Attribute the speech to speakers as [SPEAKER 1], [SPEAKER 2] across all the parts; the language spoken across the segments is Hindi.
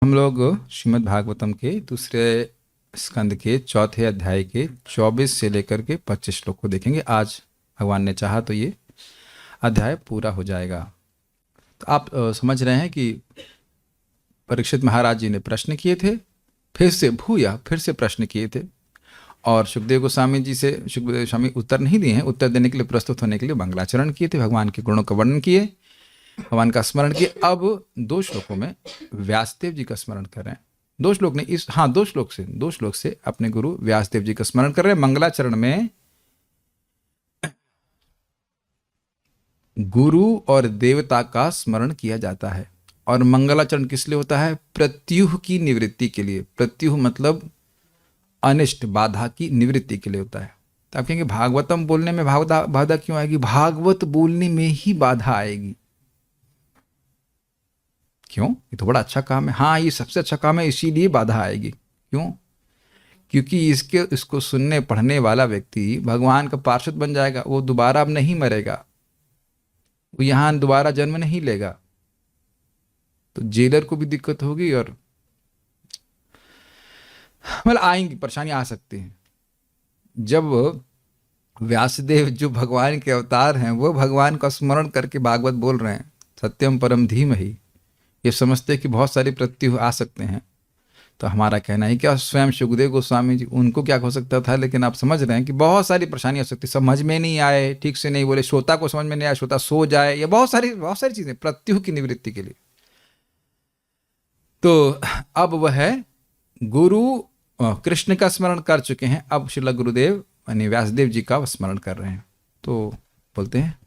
[SPEAKER 1] हम लोग श्रीमद् भागवतम के दूसरे स्कंद के चौथे अध्याय के 24 से लेकर के 25 श्लोक को देखेंगे। आज भगवान ने चाहा तो ये अध्याय पूरा हो जाएगा। तो आप समझ रहे हैं कि परीक्षित महाराज जी ने प्रश्न किए थे, फिर से प्रश्न किए थे, और सुखदेव गोस्वामी जी से सुखदेव गोस्वामी उत्तर नहीं दिए हैं। उत्तर देने के लिए, प्रस्तुत होने के लिए मंगलाचरण किए थे, भगवान के गुणों का वर्णन किए, भगवान का स्मरण किए। अब 2 श्लोकों में व्यासदेव जी का स्मरण कर रहे हैं। 2 श्लोक नहीं, दो श्लोक से अपने गुरु व्यासदेव जी का स्मरण कर रहे हैं। मंगलाचरण में गुरु और देवता का स्मरण किया जाता है। और मंगलाचरण किस लिए होता है? प्रत्युह की निवृत्ति के लिए। प्रत्युह मतलब अनिष्ट, बाधा की निवृत्ति के लिए होता है। तो आप कहेंगे भागवतम बोलने में बाधा क्यों आएगी? भागवत बोलने में ही बाधा आएगी। क्यों? ये तो बड़ा अच्छा काम है। हाँ, ये सबसे अच्छा काम है, इसीलिए बाधा आएगी। क्यों? क्योंकि इसको सुनने पढ़ने वाला व्यक्ति भगवान का पार्षद बन जाएगा। वो दोबारा अब नहीं मरेगा, वो यहां दोबारा जन्म नहीं लेगा। तो जेलर को भी दिक्कत होगी, और मतलब आएंगी, परेशानी आ सकती है। जब व्यासदेव जो भगवान के अवतार हैं, वो भगवान का स्मरण करके भागवत बोल रहे हैं, सत्यम परम धीमहि, ये समझते कि बहुत सारी प्रत्युह आ सकते हैं। तो हमारा कहना है कि स्वयं सुखदेव गोस्वामी जी, उनको क्या हो सकता था, लेकिन आप समझ रहे हैं कि बहुत सारी परेशानी हो सकती है। समझ में नहीं आए, ठीक से नहीं बोले, श्रोता को समझ में नहीं आए, श्रोता सो जाए, ये बहुत सारी चीजें प्रत्युह की निवृत्ति के लिए। तो अब वह गुरु कृष्ण का स्मरण कर चुके हैं, अब श्रील गुरुदेव यानी व्यासदेव जी का स्मरण कर रहे हैं। तो बोलते हैं,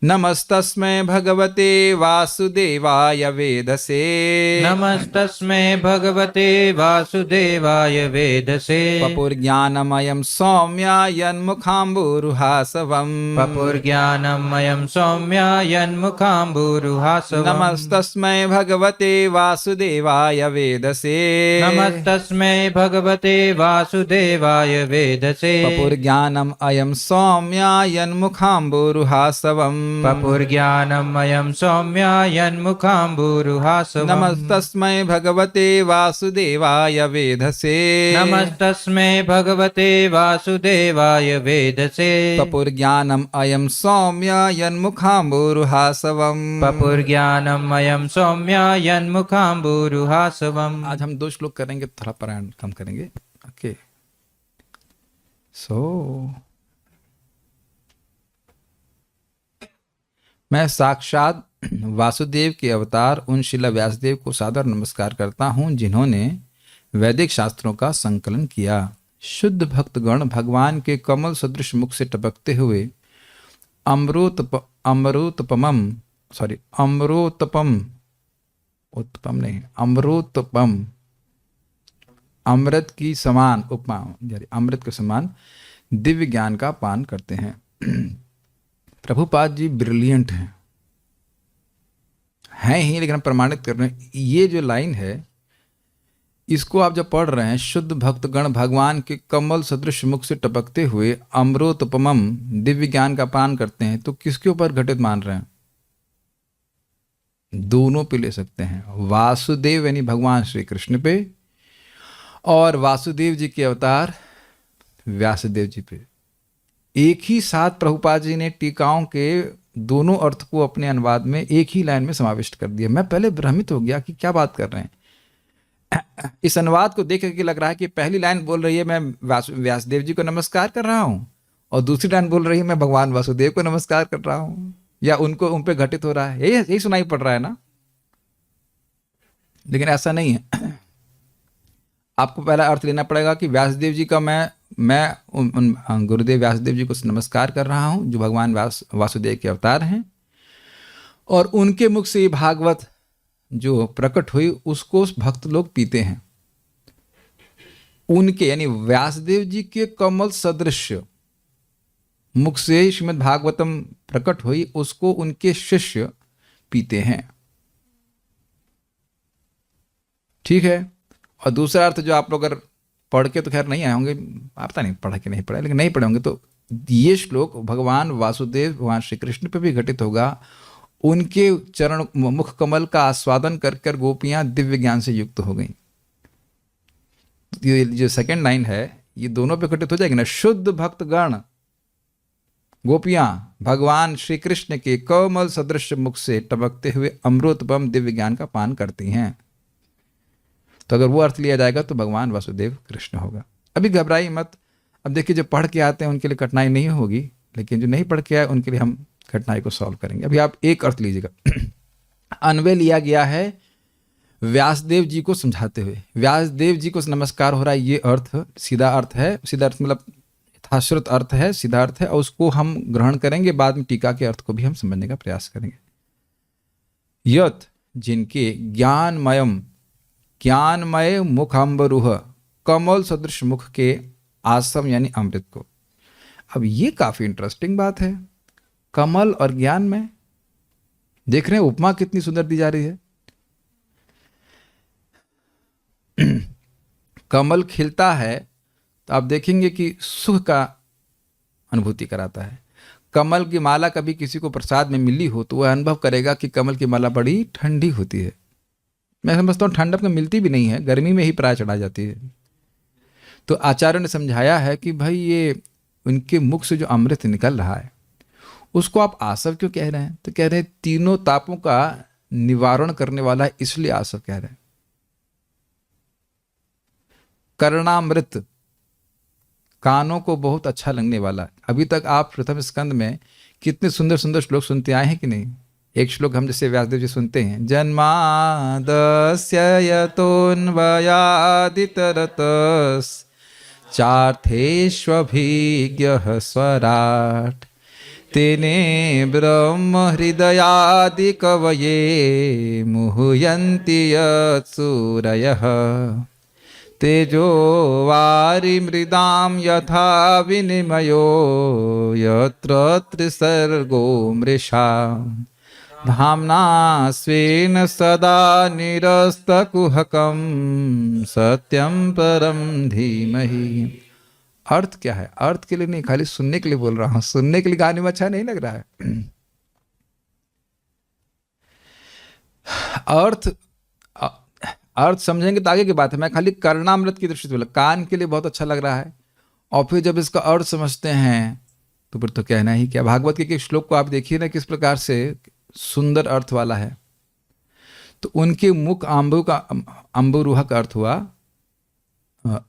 [SPEAKER 1] नमस्तस्मै भगवते वासुदेवाय वेदसे।
[SPEAKER 2] नमस्तस्मै भगवते वासुदेवाय वेदसे।
[SPEAKER 1] पपुर्ज्ञानमयं सौम्यायन्मुखाम्बुरुहासवम्।
[SPEAKER 2] पपुर्ज्ञानमयं सौम्यायन्मुखाम्बुरुहासवम्।
[SPEAKER 1] नमस्तस्मै भगवते वासुदेवाय वेदसे।
[SPEAKER 2] नमस्तस्मै भगवते वासुदेवाय वेदसे।
[SPEAKER 1] पपुर्ज्ञानम् अयं सौम्यायन्मुखाम्बुरुहासवम्।
[SPEAKER 2] पपुर्ज्ञानमयं सौम्यायन्मुखाम्बुरुहासवम्।
[SPEAKER 1] नमस्तस्मै भगवते वासुदेवाय वेदसे।
[SPEAKER 2] नमस्तस्मै भगवते वासुदेवाय वेदसे।
[SPEAKER 1] पपुर्ज्ञानम् अयं सौम्यायन्मुखाम्बुरुहासवम्।
[SPEAKER 2] पपुर्ज्ञानमयं सौम्यायन्मुखाम्बुरुहासवम्।
[SPEAKER 1] आज हम 2 श्लोक करेंगे, थोड़ा पारायण कम करेंगे। ओके, मैं साक्षात वासुदेव के अवतार उन श्रील व्यासदेव को सादर नमस्कार करता हूँ, जिन्होंने वैदिक शास्त्रों का संकलन किया। शुद्ध भक्तगण भगवान के कमल सदृश मुख से टपकते हुए अमृत की समान उपमा, अमृत के समान दिव्य ज्ञान का पान करते हैं। प्रभुपाद जी ब्रिलियंट हैं ही, लेकिन हम प्रमाणित कर रहे हैं। ये जो लाइन है, इसको आप जब पढ़ रहे हैं, शुद्ध भक्तगण भगवान के कमल सदृश मुख से टपकते हुए अमृतोपमम दिव्य ज्ञान का पान करते हैं, तो किसके ऊपर घटित मान रहे हैं? दोनों पे ले सकते हैं, वासुदेव यानी भगवान श्री कृष्ण पे, और वासुदेव जी के अवतार व्यासदेव जी पे। एक ही साथ प्रभुपाद जी ने टीकाओं के दोनों अर्थ को अपने अनुवाद में एक ही लाइन में समाविष्ट कर दिया। मैं पहले भ्रमित हो गया कि क्या बात कर रहे हैं। इस अनुवाद को देख करके लग रहा है कि पहली लाइन बोल रही है मैं व्यासदेव जी को नमस्कार कर रहा हूं, और दूसरी लाइन बोल रही है मैं भगवान वासुदेव को नमस्कार कर रहा हूं, या उन पे घटित हो रहा है। यही सुनाई पड़ रहा है ना, लेकिन ऐसा नहीं है। आपको पहला अर्थ लेना पड़ेगा कि व्यासदेव जी का मैं गुरुदेव व्यासदेव जी को नमस्कार कर रहा हूं, जो भगवान वासुदेव के अवतार हैं, और उनके मुख से ये भागवत जो प्रकट हुई उसको भक्त लोग पीते हैं। उनके यानी व्यासदेव जी के कमल सदृश मुख से श्रीमद् भागवतम प्रकट हुई, उसको उनके शिष्य पीते हैं। ठीक है। और दूसरा अर्थ जो आप लोग अगर पढ़ के तो खैर नहीं आए होंगे, पता नहीं पढ़ा कि नहीं पढ़ा, लेकिन नहीं पढ़े होंगे, तो ये श्लोक भगवान वासुदेव भगवान श्री कृष्ण पे भी घटित होगा, उनके चरण मुख कमल का आस्वादन कर कर गोपियां दिव्य ज्ञान से युक्त हो गईं। ये जो सेकंड लाइन है ये दोनों पे घटित हो जाएगी ना। शुद्ध भक्त गण गोपियां भगवान श्री कृष्ण के कमल सदृश मुख से टपकते हुए अमृतपम दिव्य ज्ञान का पान करती हैं। तो अगर वो अर्थ लिया जाएगा तो भगवान वासुदेव कृष्ण होगा। अभी घबराई मत। अब देखिए जो पढ़ के आते हैं उनके लिए कठिनाई नहीं होगी, लेकिन जो नहीं पढ़ के आए उनके लिए हम कठिनाई को सॉल्व करेंगे। अभी आप एक अर्थ लीजिएगा। अन्वय लिया गया है व्यासदेव जी को समझाते हुए। व्यासदेव जी को नमस्कार हो रहा है, ये अर्थ सीधा अर्थ है। सीधा अर्थ मतलब यथाश्रुत अर्थ है, सीधा अर्थ है, और उसको हम ग्रहण करेंगे। बाद में टीका के अर्थ को भी हम समझने का प्रयास करेंगे। यत जिनके ज्ञानमय मुखाम्बरुह कमल सदृश मुख के आसम यानी अमृत को। अब ये काफी इंटरेस्टिंग बात है। कमल और ज्ञान में देख रहे हैं उपमा कितनी सुंदर दी जा रही है। कमल खिलता है तो आप देखेंगे कि सुख का अनुभूति कराता है। कमल की माला कभी किसी को प्रसाद में मिली हो तो वह अनुभव करेगा कि कमल की माला बड़ी ठंडी होती है। मैं समझता हूँ ठंडक में मिलती भी नहीं है, गर्मी में ही प्राय चढ़ा जाती है। तो आचार्यों ने समझाया है कि भाई ये उनके मुख से जो अमृत निकल रहा है उसको आप आसव क्यों कह रहे हैं? तो कह रहे हैं तीनों तापों का निवारण करने वाला है, इसलिए आसव कह रहे हैं। कर्णामृत कानों को बहुत अच्छा लगने वाला है। अभी तक आप प्रथम स्कंद में कितने सुंदर सुंदर श्लोक सुनते आए हैं कि नहीं? एक श्लोक हम जैसे व्यासदेव जी सुनते हैं, जन्मादस्य यतोऽन्वयादितरतस् चार्थेष्वभिज्ञः स्वराट् तेने ब्रह्म हृदयादि कवये मुह्यन्ति यत्सूरयः तेजो वारि मृदां यथा विनिमयो यत्र त्रिसर्गो मृषा धाम्ना स्वेन सदा निरस्तकुहकं सत्यं परम धीमहि। अर्थ क्या है? अर्थ के लिए नहीं, खाली सुनने के लिए बोल रहा हूं। सुनने के लिए गाने में अच्छा नहीं लग रहा है। अर्थ समझेंगे तो आगे की बात है। मैं खाली कर्णामृत की दृष्टि से बोला, कान के लिए बहुत अच्छा लग रहा है, और फिर जब इसका अर्थ समझते हैं तो फिर तो कहना ही क्या। भागवत के श्लोक को आप देखिए ना किस प्रकार से सुंदर अर्थ वाला है। तो उनके मुख अम्बुरुह का अर्थ हुआ,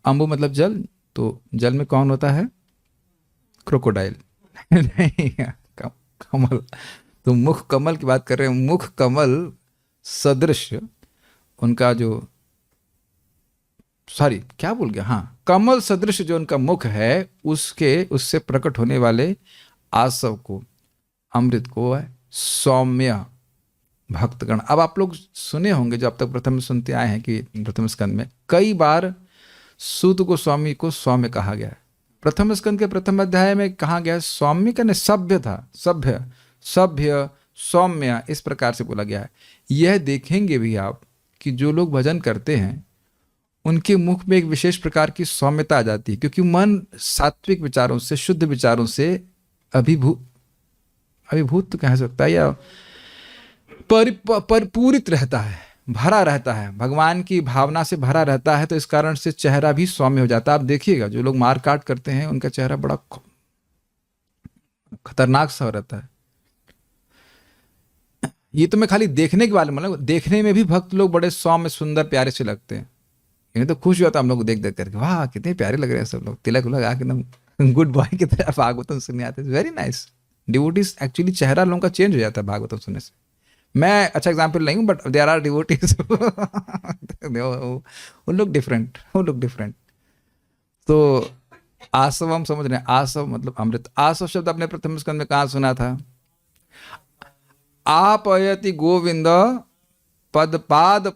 [SPEAKER 1] अम्बु मतलब जल, तो जल में कौन होता है? क्रोकोडाइल। नहीं, कमल। तो मुख कमल की बात कर रहे हैं। मुख कमल सदृश उनका जो, सॉरी क्या भूल गया, हाँ, कमल सदृश जो उनका मुख है उससे प्रकट होने वाले आसव को, अमृत को है सौम्य भक्तगण। अब आप लोग सुने होंगे जो अब तक प्रथम सुनते आए हैं कि प्रथम स्कंद में कई बार सूत गोस्वामी को सौम्य कहा गया है। प्रथम स्कंद के प्रथम अध्याय में कहा गया सौम्य का सभ्य था, सभ्य सौम्य, इस प्रकार से बोला गया है। यह देखेंगे भी आप कि जो लोग भजन करते हैं उनके मुख में एक विशेष प्रकार की सौम्यता आ जाती है, क्योंकि मन सात्विक विचारों से, शुद्ध विचारों से अभिभूत तो कह सकता है, या परिपूरित रहता है, भरा रहता है, भगवान की भावना से भरा रहता है। तो इस कारण से चेहरा भी सौम्य हो जाता है। आप देखिएगा जो लोग मार काट करते हैं उनका चेहरा बड़ा खतरनाक सा रहता है। ये तो मैं खाली देखने के बारे में, मतलब देखने में भी भक्त लोग बड़े सौम्य सुंदर प्यारे से लगते हैं। इन्हें तो खुश हुआ था हम लोग देख देख करके, वाह कितने प्यारे लग रहे हैं सब लोग, तिलक लगा के एकदम गुड बॉय की तरह भागवतम सुनने आते हैं। Very nice. डिवोटीज एक्चुअली चेहरा लोगों का चेंज हो जाता है भागवतम सुनने से। मैं अच्छा एग्जाम्पल नहीं हूँ, बट देयर आर डिवोटीज वो लोग डिफरेंट। तो आसव हम समझ रहे हैं, आसव मतलब अमृत। आसव शब्द आपने प्रथम स्कंद में कहाँ सुना था? आपयति गोविंद पाद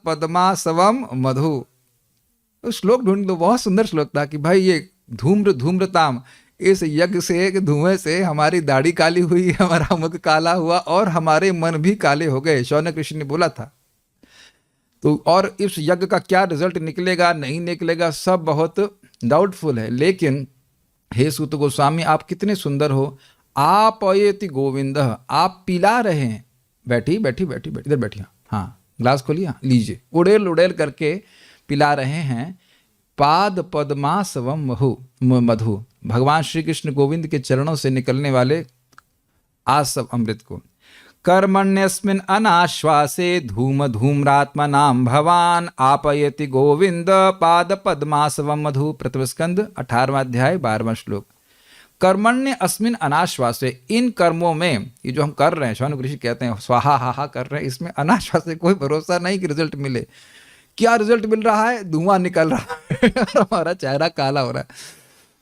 [SPEAKER 1] पद्मासवम मधु। श्लोक ढूंढ लो, बहुत सुंदर श्लोक था कि भाई ये धूम्रताम, इस यज्ञ से, धुएं से हमारी दाढ़ी काली हुई, हमारा मुख काला हुआ और हमारे मन भी काले हो गए, शौनक ऋषि ने बोला था। तो और इस यज्ञ का क्या रिजल्ट निकलेगा नहीं निकलेगा सब बहुत डाउटफुल है। लेकिन हे सूत गोस्वामी आप कितने सुंदर हो। आप अयति गोविंद, आप पिला रहे हैं बैठी बैठी बैठी बैठी इधर बैठी, हाँ ग्लास खोलिए, लीजिए। उड़ेल उड़ेल करके पिला रहे हैं पाद पद्मासवम मधु, भगवान श्री कृष्ण गोविंद के चरणों से निकलने वाले आसव अमृत को। कर्मण्यस्मिन् अनाश्वासे धूम धूम्रात्मनां भवान आपयति गोविंद पाद पद्मासवम मधु। प्रथम स्कंद 18वां अध्याय 12वां श्लोक। कर्मण्य अस्मिन अनाश्वासे, इन कर्मों में, ये जो हम कर रहे हैं, शौनक ऋषि कहते हैं स्वाहा हाहा कर रहे हैं, इसमें अनाश्वासे कोई भरोसा नहीं कि रिजल्ट मिले। क्या रिजल्ट मिल रहा है? धुआं निकल रहा है और हमारा चेहरा काला हो रहा है।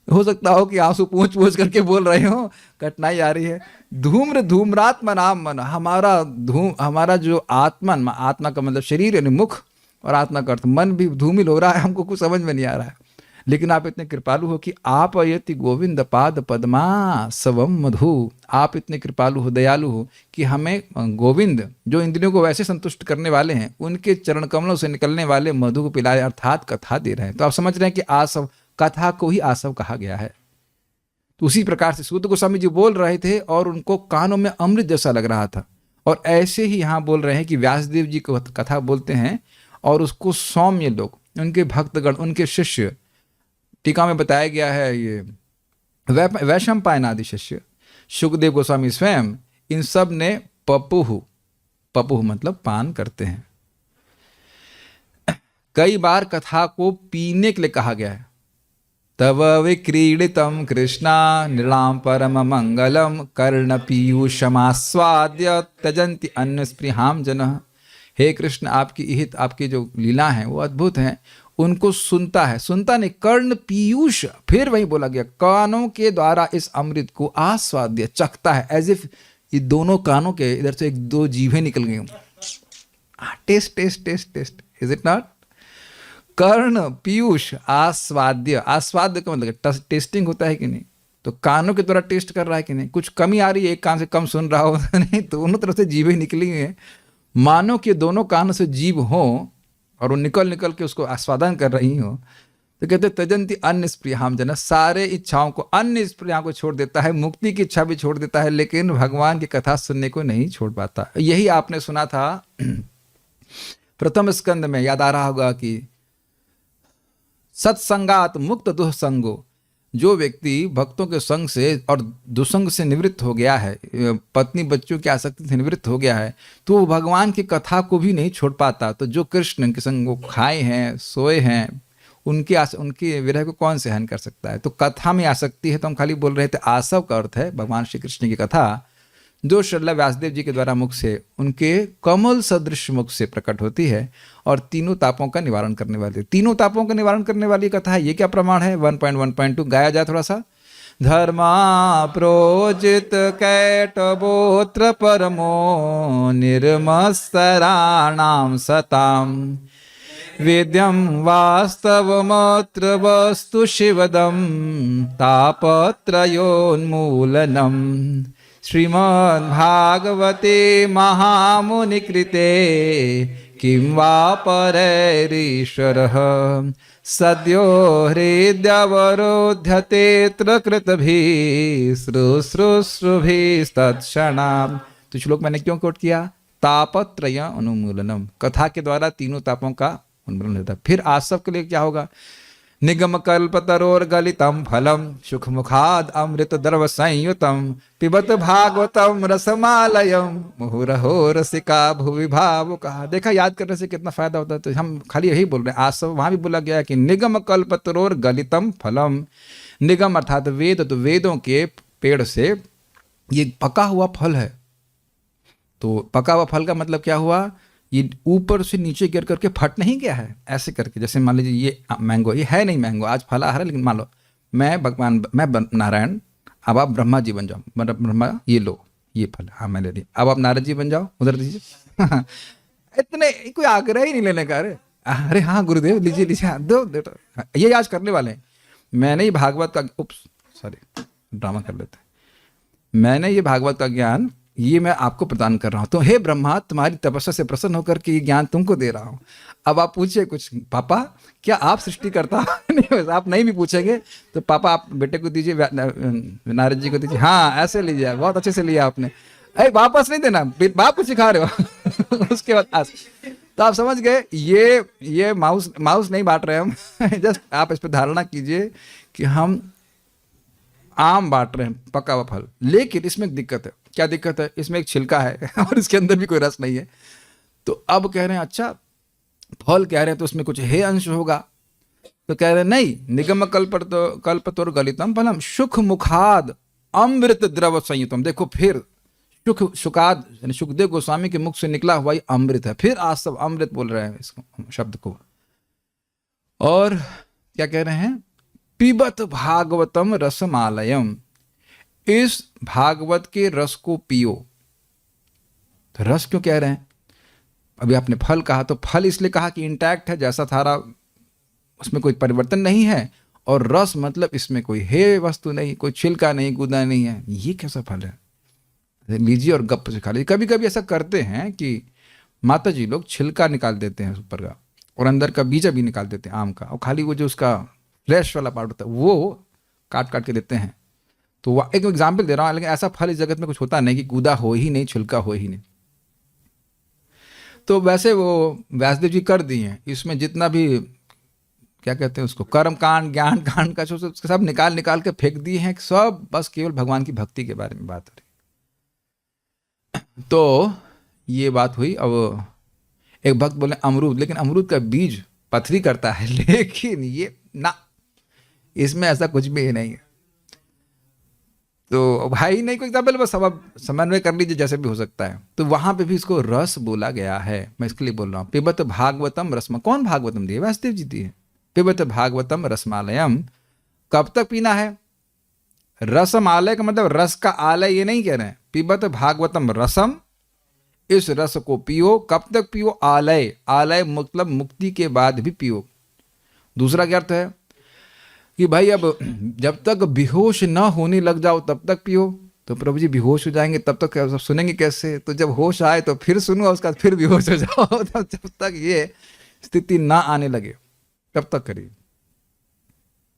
[SPEAKER 1] हो सकता हो कि आंसू पूंछ पूंछ करके बोल रहे हो, कठिनाई आ रही है। धूम्र धूम्रात्मा नाम मन, हमारा जो आत्मन, आत्मा का मतलब शरीर यानी मुख, और आत्मा का अर्थ मन भी धूमिल हो रहा है, हमको कुछ समझ में नहीं आ रहा है। लेकिन आप इतने कृपालु हो कि आप अयति गोविंद पाद पद्मा सवम मधु, आप इतने कृपालु हो, दयालु हो कि हमें गोविंद जो इंद्रियों को वैसे संतुष्ट करने वाले हैं, उनके चरण कमलों से निकलने वाले मधु को पिलाए, अर्थात कथा दे रहे हैं। तो आप समझ रहे हैं कि आसव, कथा को ही आसव कहा गया है। तो उसी प्रकार से सूत गोस्वामी जी बोल रहे थे और उनको कानों में अमृत जैसा लग रहा था। और ऐसे ही यहाँ बोल रहे हैं कि व्यासदेव जी को कथा बोलते हैं और उसको सौम्य लोग, उनके भक्तगण, उनके शिष्य, टीका में बताया गया है ये वैशंपायनादि शिष्य, शुकदेव गोस्वामी स्वयं, इन सब ने पपुह मतलब पान करते हैं। कई बार कथा को पीने के लिए कहा गया है। तव विक्रीडितम कृष्णा निराम परम मंगलम कर्ण पीयूषमास्वाद्य त्यजंति अन्य स्पृहाम जनः। हे कृष्ण, आपकी हित, आपकी जो लीला है वो अद्भुत है, उनको सुनता है, सुनता नहीं, कर्ण पीयूष, फिर वही बोला गया, कानों के द्वारा इस अमृत को आस्वाद्य, चखता है, एज इफ ये दोनों कानों के इधर से एक दो जीभें निकल गई, taste taste taste taste, is it not? कर्ण पीयूष आस्वाद्य, आस्वाद्य का मतलब टेस्टिंग होता है कि नहीं, तो कानों के द्वारा टेस्ट कर रहा है कि नहीं, कुछ कमी आ रही है, एक कान से कम सुन रहा हो नहीं, दोनों तरफ से जीभें निकली हुई हैं, मानो कि दोनों कानों से जीभ हो और वो निकल निकल के उसको आस्वादन कर रही हो। तो कहते तजंती अन्य स्प्रियाम जन, सारे इच्छाओं को, अन्य स्प्रिया को छोड़ देता है, मुक्ति की इच्छा भी छोड़ देता है, लेकिन भगवान की कथा सुनने को नहीं छोड़ पाता। यही आपने सुना था प्रथम स्कंद में, याद आ रहा होगा कि सत्संगात मुक्त दुःसंगो, जो व्यक्ति भक्तों के संग से और दुसंग से निवृत्त हो गया है, पत्नी बच्चों की आसक्ति से निवृत्त हो गया है, तो वो भगवान की कथा को भी नहीं छोड़ पाता। तो जो कृष्ण के संग वो खाए हैं, सोए हैं, उनकी विरह को कौन सहन कर सकता है? तो कथा में आसक्ति है। तो हम खाली बोल रहे थे, आसव का अर्थ है भगवान श्री कृष्ण की कथा, जो श्रील व्यासदेव जी के द्वारा मुख से, उनके कमल सदृश मुख से प्रकट होती है और तीनों तापों का निवारण करने वाली, तीनों तापों का निवारण करने वाली कथा है। ये क्या प्रमाण है? 1.1.2 गाया जाए थोड़ा सा। धर्मा प्रोजित कैटवोत्र परमो निर्मस्तराणाम सताम वेद्यम वास्तवमत्र वस्तु शिवदम तापत्रयोन्मूलनम श्रीमद्भागवते महामुनिकृते किं वा परैरीश्वरः सद्यो हृदयवरोध्यतेऽत्र कृतभिः श्रुश्रुश्रुभिस्तत्क्षणात्। तो श्लोक मैंने क्यों कोट किया? तापत्रय अनुमूलनम, कथा के द्वारा तीनों तापों का उन्मूलन होता है। फिर आज सबके लिए क्या होगा? निगम कल्पतरोर गलितम फलम सुख मुखाद अमृत द्रव संयुतम पिबत भागवतम रसमालयम मुहुरहो रसिका भुवि भावुका। देखा, याद करने से कितना फायदा होता है। तो हम खाली यही बोल रहे हैं। आज सब वहां भी बोला गया है कि निगम कल्पतरोर गलितम फलम, निगम अर्थात वेद, तो वेदों के पेड़ से ये पका हुआ फल है। तो पका हुआ फल का मतलब क्या हुआ? ये ऊपर से नीचे गिर करके फट नहीं गया है, ऐसे करके। जैसे मान लीजिए ये मैंगो, ये है नहीं मैंगो, आज फला है, लेकिन मान लो मैं भगवान, मैं नारायण, अब आप ब्रह्मा जी बन जाओ, मतलब ब्रह्मा ये लो ये फल, हाँ मैं ले ली, अब आप नारद जी बन जाओ, उधर दीजिए इतने कोई आग्रह ही नहीं लेने का। अरे हाँ गुरुदेव लीजिए लीजिए, हाँ दो दो, ये आज करने वाले हैं। मैंने ये भागवत का, उप्स सॉरी ड्रामा कर लेते हैं, मैंने ये भागवत का ज्ञान ये मैं आपको प्रदान कर रहा हूँ। तो हे ब्रह्मा, तुम्हारी तपस्या से प्रसन्न होकर के ये ज्ञान तुमको दे रहा हूँ। अब आप पूछिए कुछ, पापा क्या आप सृष्टि करता? नहीं, आप नहीं भी पूछेंगे तो पापा आप बेटे को दीजिए, नारद जी को दीजिए, हाँ ऐसे लीजिए, बहुत अच्छे से लिया आपने। अरे वापस नहीं देना, बाप को सिखा रहे हो। उसके बाद तो आप समझ गए, ये माउस माउस नहीं बांट रहे हम। जस्ट आप इस पर धारणा कीजिए कि हम आम बांट रहे हैं, पका हुआ फल। लेकिन इसमें एक दिक्कत है। क्या दिक्कत है? इसमें एक छिलका है और इसके अंदर भी कोई रस नहीं है। तो अब कह रहे हैं अच्छा फल कह रहे हैं तो उसमें कुछ हे अंश होगा। तो कह रहे हैं नहीं, निगम कल्पतोर गलितम फलम सुख मुखाद अमृत द्रव संयुतम। देखो फिर सुखाद यानी सुखदेव गोस्वामी के मुख से निकला हुआ ही अमृत है। फिर आज सब अमृत बोल रहे हैं इस शब्द को। और क्या कह रहे हैं? पिबत भागवतम रसमालयम, इस भागवत के रस को पियो। तो रस क्यों कह रहे हैं? अभी आपने फल कहा तो फल इसलिए कहा कि इंटैक्ट है, जैसा था उसमें कोई परिवर्तन नहीं है। और रस मतलब इसमें कोई हे वस्तु नहीं, कोई छिलका नहीं, गूदा नहीं है। ये कैसा फल है? लीजिए और गप से खा लीजिए। कभी कभी ऐसा करते हैं कि माता जी लोग छिलका निकाल देते हैं ऊपर का और अंदर का बीजा भी निकाल देते हैं आम का, और खाली वो जो उसका फ्लैश वाला पार्ट होता है वो काट काट के देते हैं। तो वह एक एग्जाम्पल दे रहा हूँ, लेकिन ऐसा फल इस जगत में कुछ होता नहीं कि गूदा हो ही नहीं, छिलका हो ही नहीं। तो वैसे वो व्यासदेव जी कर दिए हैं। इसमें जितना भी क्या कहते हैं उसको, कर्म कांड ज्ञान कांड का सब निकाल निकाल के फेंक दिए हैं। सब बस केवल भगवान की भक्ति के बारे में बात हो रही। तो ये बात हुई। अब एक भक्त बोले अमरूद, लेकिन अमरूद का बीज पथरी करता है। लेकिन ये ना, इसमें ऐसा कुछ भी नहीं है। तो भाई नहीं कोई एग्जाम्पल, बस अब समन्वय कर लीजिए जैसे भी हो सकता है। तो वहां पे भी इसको रस बोला गया है। मैं इसके लिए बोल रहा हूँ पिबत भागवतम रसमा। कौन भागवतम दिए? व्यासदेव जी दिए। पिबत भागवतम रसमालयम, कब तक पीना है? रसमालय का मतलब रस का आलय ये नहीं कह रहे हैं। पिबत भागवतम रसम, इस रस को पियो। कब तक पियो? आलय, आलय मतलब मुक्ति के बाद भी पियो। दूसरा क्या अर्थ है कि भाई अब जब तक बेहोश ना होने लग जाओ तब तक पियो। तो प्रभु जी बेहोश हो जाएंगे तब तक सब सुनेंगे कैसे? तो जब होश आए तो फिर सुनो, उसका फिर बेहोश हो जाओ। तब जब तक ये स्थिति ना आने लगे तब तक करिए।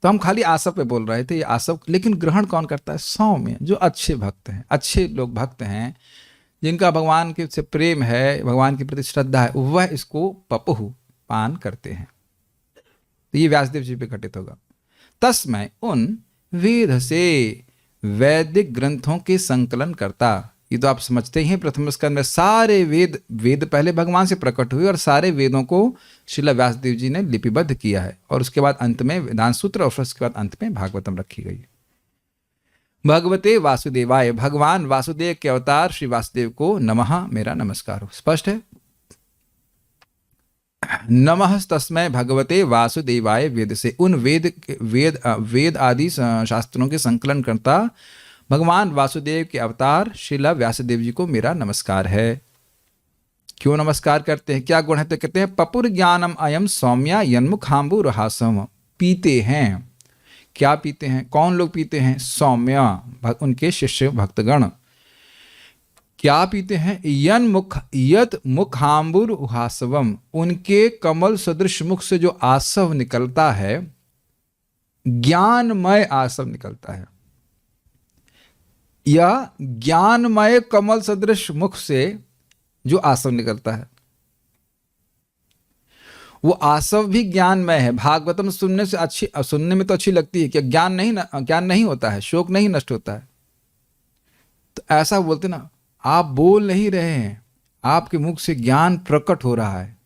[SPEAKER 1] तो हम खाली आसव पे बोल रहे थे, ये आसव, लेकिन ग्रहण कौन करता है? सौम्य, जो अच्छे भक्त हैं, अच्छे लोग भक्त हैं, जिनका भगवान के से प्रेम है, भगवान के प्रति श्रद्धा है, वह इसको पपुहु पान करते हैं। तो ये व्यासदेव जी पे घटित होगा। तस्मै, उन वेद से, वैदिक ग्रंथों के संकलन करता। ये तो आप समझते ही हैं, प्रथम स्कंद में सारे वेद पहले भगवान से प्रकट हुए और सारे वेदों को श्रील व्यासदेव जी ने लिपिबद्ध किया है। और उसके बाद अंत में वेदांत सूत्र और उसके बाद अंत में भागवतम रखी गई। भगवते वासुदेवाय, भगवान वासुदेव के अवतार श्री वासुदेव को नमः, मेरा नमस्कार हो। स्पष्ट है? नमः तस्मै भगवते वासुदेवाय वेद से, उन वेद आदि शास्त्रों के संकलन करता भगवान वासुदेव के अवतार श्रील व्यासदेव जी को मेरा नमस्कार है। क्यों नमस्कार करते हैं? क्या गुण है? तो कहते हैं पपुर ज्ञानम अयम सौम्या यन्मुखाम्बु रहासम। पीते हैं, क्या पीते हैं? कौन लोग पीते हैं? सौम्या, उनके शिष्य भक्तगण। क्या पीते हैं? यत मुखाम्बुर उहासवम, उनके कमल सदृश मुख से जो आसव निकलता है, ज्ञानमय आसव निकलता है। या ज्ञानमय कमल सदृश मुख से जो आसव निकलता है, वो आसव भी ज्ञानमय है। भागवतम सुनने से अच्छी, सुनने में तो अच्छी लगती है कि ज्ञान नहीं होता है, शोक नहीं नष्ट होता है। तो ऐसा बोलते ना, आप बोल नहीं रहे हैं, आपके मुख से ज्ञान प्रकट हो रहा है,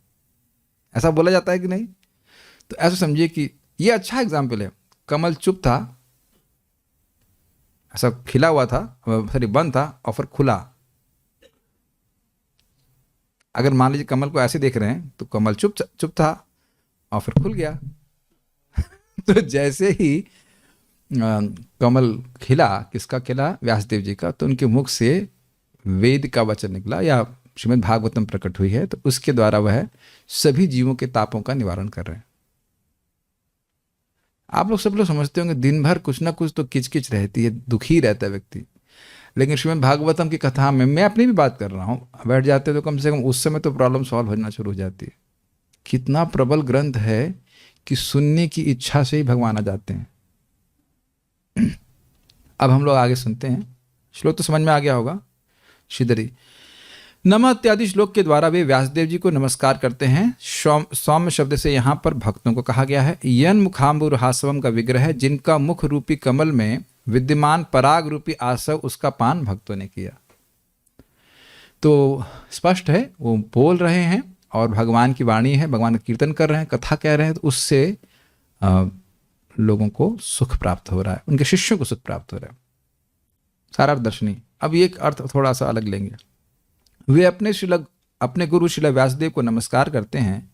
[SPEAKER 1] ऐसा बोला जाता है कि नहीं? तो ऐसा समझिए कि ये अच्छा एग्जाम्पल है। कमल चुप था, ऐसा खिला हुआ था, सॉरी बंद था, और फिर खुला। अगर मान लीजिए कमल को ऐसे देख रहे हैं तो कमल चुप था और फिर खुल गया। तो जैसे ही कमल खिला, किसका खिला? व्यासदेव जी का। तो उनके मुख से वेद का वचन निकला या श्रीमद् भागवतम प्रकट हुई है, तो उसके द्वारा वह सभी जीवों के तापों का निवारण कर रहे हैं। आप लोग सब लोग समझते होंगे दिन भर कुछ ना कुछ तो किचकिच रहती है, दुखी रहता है व्यक्ति। लेकिन श्रीमद् भागवतम की कथा में, मैं अपनी भी बात कर रहा हूँ, बैठ जाते तो कम से कम उस समय तो प्रॉब्लम सॉल्व होना शुरू हो जाती है। कितना प्रबल ग्रंथ है कि सुनने की इच्छा से ही भगवान आ जाते हैं। अब हम लोग आगे सुनते हैं। श्लोक तो समझ में आ गया होगा। श्रीधरी। नमः इत्यादि श्लोक के द्वारा वे व्यासदेव जी को नमस्कार करते हैं। सौम्य शब्द से यहाँ पर भक्तों को कहा गया है। यन मुखाम्बुरहासवम का विग्रह है, जिनका मुख रूपी कमल में विद्यमान पराग रूपी आसव, उसका पान भक्तों ने किया। तो स्पष्ट है वो बोल रहे हैं और भगवान की वाणी है, भगवान का कीर्तन कर रहे हैं, कथा कह रहे हैं, तो उससे लोगों को सुख प्राप्त हो रहा है, उनके शिष्यों को सुख प्राप्त हो रहा है। सारा दर्शनी। अब ये एक अर्थ थोड़ा सा अलग लेंगे। वे अपने गुरु श्रील व्यासदेव को नमस्कार करते हैं।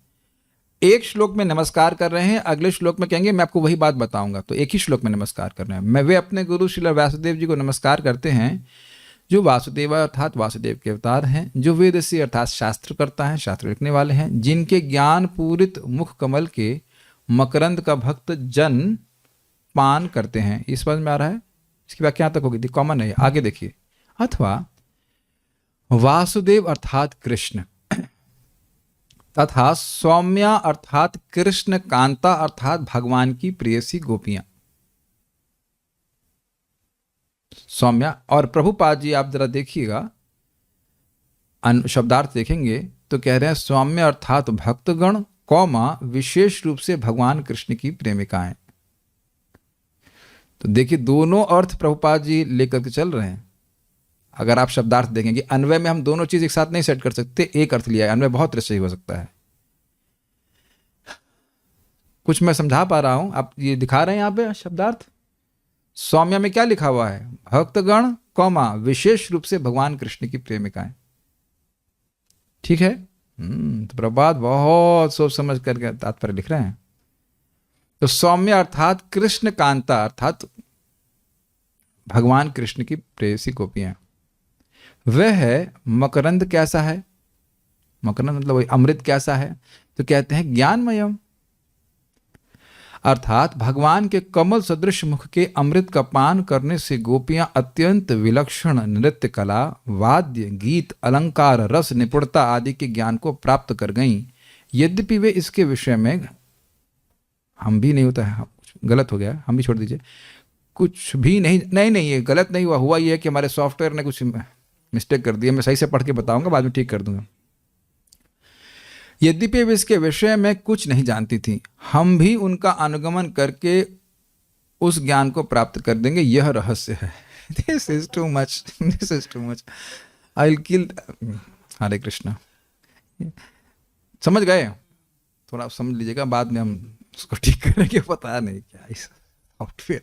[SPEAKER 1] एक श्लोक में नमस्कार कर रहे हैं, अगले श्लोक में कहेंगे मैं आपको वही बात बताऊंगा, तो एक ही श्लोक में नमस्कार कर रहे हैं। वे अपने गुरु श्रील व्यासदेव जी को नमस्कार करते हैं, जो वासुदेव अर्थात वासुदेव के अवतार हैं, जो वेद से अर्थात शास्त्र करता है, शास्त्र लिखने वाले हैं, जिनके ज्ञान पूरित मुख कमल के मकरंद का भक्त जन पान करते हैं। इस समझ में आ रहा है? इसकी व्याख्या तक होगी, कॉमन है, आगे देखिए। अथवा वासुदेव अर्थात कृष्ण तथा सौम्या अर्थात कृष्ण कांता अर्थात भगवान की प्रेयसी गोपियां। सौम्या और प्रभुपाद जी आप जरा देखिएगा, शब्दार्थ देखेंगे तो कह रहे हैं सौम्य अर्थात भक्तगण कौमा विशेष रूप से भगवान कृष्ण की प्रेमिकाएं। तो देखिए दोनों अर्थ प्रभुपाद जी लेकर के चल रहे हैं। अगर आप शब्दार्थ देखेंगे, अन्वय में हम दोनों चीज एक साथ नहीं सेट कर सकते, एक अर्थ लिया है, अन्वय बहुत तरह से हो सकता है। कुछ मैं समझा पा रहा हूं, आप ये दिखा रहे हैं यहां पे शब्दार्थ। सौम्या में क्या लिखा हुआ है? भक्तगण कौमा विशेष रूप से भगवान कृष्ण की प्रेमिकाएं। ठीक है। तो प्रभात बहुत सोच समझ करके तात्पर्य लिख रहे हैं। तो सौम्य अर्थात कृष्ण कांता अर्थात भगवान कृष्ण की प्रेयसी गोपियां। वह है मकरंद कैसा है? मकरंद मतलब वही अमृत कैसा है? तो कहते हैं ज्ञानमयम, अर्थात भगवान के कमल सदृश मुख के अमृत का पान करने से गोपियां अत्यंत विलक्षण नृत्य कला, वाद्य, गीत, अलंकार, रस, निपुणता आदि के ज्ञान को प्राप्त कर गईं। यद्यपि वे इसके विषय में, हम भी नहीं होता है, गलत हो गया, हम भी छोड़ दीजिए, कुछ भी नहीं ये गलत नहीं हुआ ये है कि हमारे सॉफ्टवेयर ने कुछ मिस्टेक कर दिया। मैं सही से पढ़ के बताऊंगा, बाद में ठीक कर दूंगा। यद्यपि वे इसके विषय में कुछ नहीं जानती थी, हम भी उनका अनुगमन करके उस ज्ञान को प्राप्त कर देंगे, यह रहस्य है। This is too much, I will kill. Hare Krishna. समझ गए? थोड़ा समझ लीजिएगा, बाद में हम उसको ठीक करेंगे। पता नहीं क्या इस software,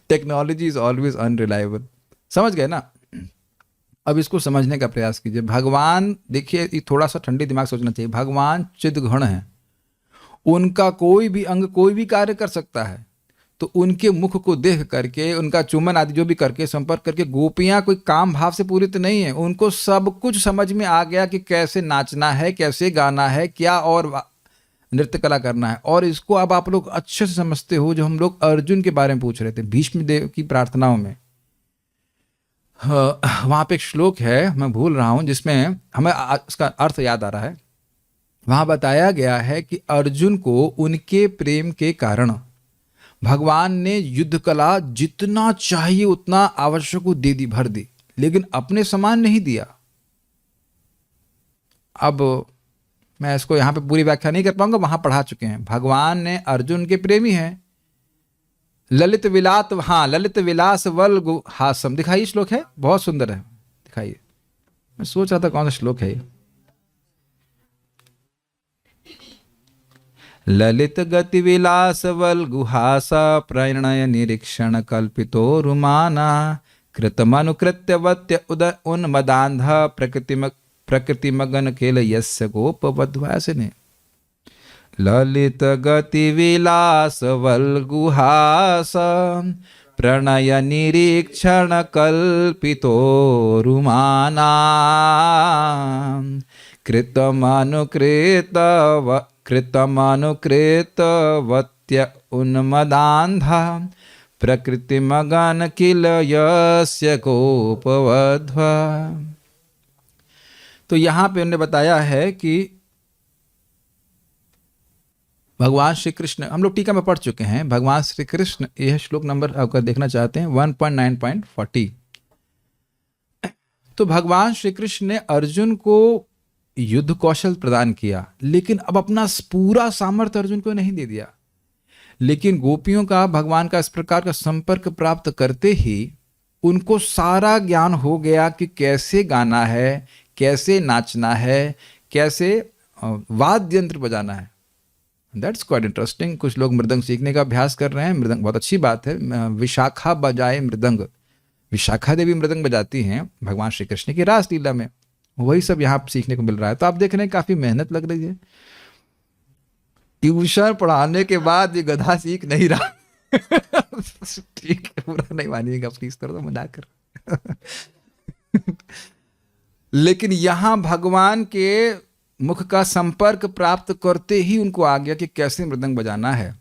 [SPEAKER 1] technology is always unreliable. समझ गए ना? अब इसको समझने का प्रयास कीजिए। भगवान, देखिए थोड़ा सा ठंडे दिमाग सोचना चाहिए। भगवान चिद्घण है, उनका कोई भी अंग कोई भी कार्य कर सकता है। तो उनके मुख को देख करके, उनका चुम्बन आदि जो भी करके, संपर्क करके, गोपियां कोई काम भाव से पूरित नहीं है, उनको सब कुछ समझ में आ गया कि कैसे नाचना है, कैसे गाना है, क्या और नृत्य कला करना है। और इसको अब आप लोग अच्छे से समझते हो। जो हम लोग अर्जुन के बारे में पूछ रहे थे, भीष्म देव की प्रार्थनाओं में, वहाँ पे एक श्लोक है, मैं भूल रहा हूँ, जिसमें हमें उसका अर्थ याद आ रहा है। वहाँ बताया गया है कि अर्जुन को उनके प्रेम के कारण भगवान ने युद्ध कला जितना चाहिए उतना आवश्यक को दे दी, भर दी, लेकिन अपने समान नहीं दिया। अब मैं इसको यहाँ पे पूरी व्याख्या नहीं कर पाऊंगा, वहाँ पढ़ा चुके हैं। भगवान ने, अर्जुन के प्रेमी हैं, ललित विलास वल गुहासम, दिखाइए श्लोक है, बहुत सुंदर है, दिखाइए। मैं सोच रहा था कौन सा श्लोक है ये। ललित गति विलास वल गुहासा प्रणय निरीक्षण कल्पितो रुमाना कृतमनुकृत्यवत्य उद उन्मदान्ध प्रकृतिमगन केल यस्य गोपवध्वासिने। ललित गति विलास वल गुहास प्रणय निरीक्षण कल्पितो रुमाना कृतमनुकृतवत्य उन्मदान्ध प्रकृतिमगन किल यस्य गोपवध्वा। तो यहाँ पे उन्होंने बताया है कि भगवान श्री कृष्ण, हम लोग टीका में पढ़ चुके हैं, भगवान श्री कृष्ण, यह श्लोक नंबर अगर देखना चाहते हैं 1.9.40। तो भगवान श्री कृष्ण ने अर्जुन को युद्ध कौशल प्रदान किया, लेकिन अब अपना पूरा सामर्थ्य अर्जुन को नहीं दे दिया। लेकिन गोपियों का भगवान का इस प्रकार का संपर्क प्राप्त करते ही उनको सारा ज्ञान हो गया कि कैसे गाना है, कैसे नाचना है, कैसे वाद्य यंत्र बजाना है। That's quite interesting. कुछ लोग मृदंग सीखने का अभ्यास कर रहे हैं, मृदंग बहुत अच्छी बात है। विशाखा बजाए मृदंग, विशाखा देवी मृदंग बजाती हैं भगवान श्री कृष्ण की रासलीला में, वही सब यहाँ सीखने को मिल रहा है। तो आप देख रहे हैं काफी मेहनत लग रही है। ट्यूशन पढ़ाने के बाद ये गधा सीख नहीं रहा। ठीक है, पूरा नहीं मानिएगा प्लीज, थोड़ा तो मजाक कर। लेकिन यहां भगवान के मुख का संपर्क प्राप्त करते ही उनको आ गया कि कैसे मृदंग बजाना है,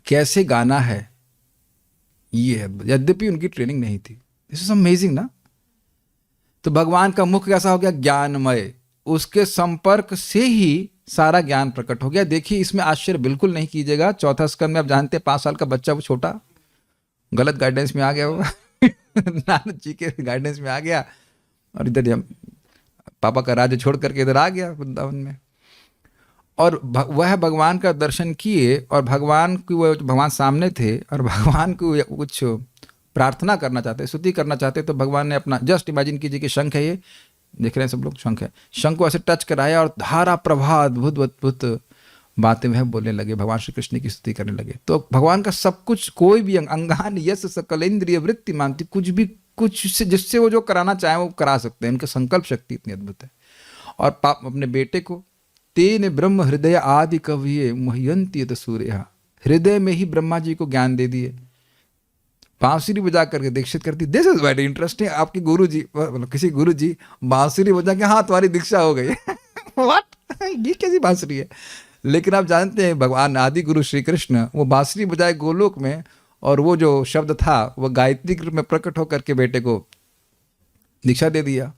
[SPEAKER 1] कैसे गाना है। ये है, यद्यपि उनकी ट्रेनिंग नहीं थी। दिस इज अमेजिंग ना। तो भगवान का मुख कैसा हो गया? ज्ञानमय। उसके संपर्क से ही सारा ज्ञान प्रकट हो गया। देखिए, इसमें आश्चर्य बिल्कुल नहीं कीजिएगा। चौथा स्कंद में आप जानते हैं 5 साल का बच्चा, वो छोटा गलत गाइडेंस में आ गया, वो नारद जी के गाइडेंस में आ गया और इधर पापा का राज्य छोड़ करके इधर आ गया वृंदावन में। और वह भगवान का दर्शन किए और भगवान की, वो भगवान सामने थे और भगवान को कुछ प्रार्थना करना चाहते, स्तुति करना चाहते, तो भगवान ने अपना, जस्ट इमेजिन कीजिए कि शंख है, ये देख रहे हैं सब लोग, शंख है, शंख को ऐसे टच कराया और धारा प्रवाह अद्भुत अद्भुत बातें वह बोलने लगे, भगवान श्री कृष्ण की स्तुति करने लगे। तो भगवान का सब कुछ, कोई भी अंगान यस सकलेंद्रिय वृत्ति मानती, कुछ भी, कुछ से जिससे वो जो कराना चाहे वो करा सकते हैं। उनकी संकल्प शक्ति इतनी अद्भुत है। और अपने बेटे को तेन ब्रह्म हृदय आदि कविये मुह्यंती सूर्य, हृदय में ही ब्रह्मा जी को ज्ञान दे दिए। बांसुरी बजा करके दीक्षित करती। This is very interesting. आपके गुरु जी, किसी गुरु जी बांसुरी बजा के, हाँ तुम्हारी दीक्षा हो गई। व्हाट, ये कैसी बांसुरी है? लेकिन आप जानते हैं भगवान आदि गुरु श्री कृष्ण वो बांसुरी बजाए गोलोक में, और वो जो शब्द था वो गायत्री के रूप में प्रकट होकर के बेटे को दीक्षा दे दिया।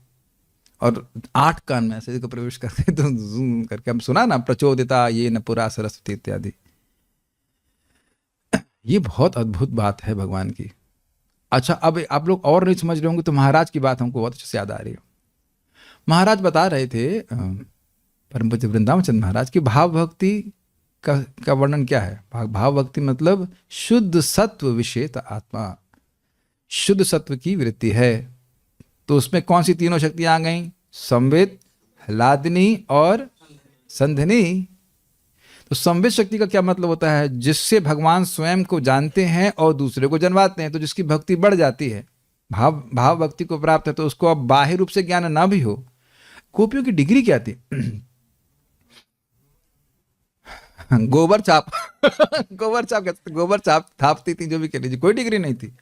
[SPEAKER 1] और 8 कान में ऐसे को प्रवेश करके तो जूम करके हम सुना ना, प्रचोदिता ये न पुरा सरस्वती इत्यादि। ये बहुत अद्भुत बात है भगवान की। अच्छा, अब आप लोग और नहीं समझ रहे होंगे तो महाराज की बात हमको बहुत अच्छे से याद आ रही है। महाराज बता रहे थे, परम पूज्य वृंदावन चंद्र महाराज की भाव भक्ति का वर्णन क्या है। भाव भक्ति मतलब शुद्ध सत्व विषेत आत्मा, शुद्ध सत्व की वृत्ति है। तो उसमें कौन सी तीनों शक्तियां आ गई? संवित, ह्लादिनी और संधिनी। तो संवित शक्ति का क्या मतलब होता है? जिससे भगवान स्वयं को जानते हैं और दूसरे को जनवाते हैं, तो जिसकी भक्ति बढ़ जाती है, भाव भक्ति को प्राप्त है। तो उसको अब बाह्य रूप से ज्ञान ना भी हो। गोपियों की डिग्री क्या थी? गोबर छाप गोबर छाप थापती थी, जो भी कह लीजिए, कोई डिग्री नहीं थी।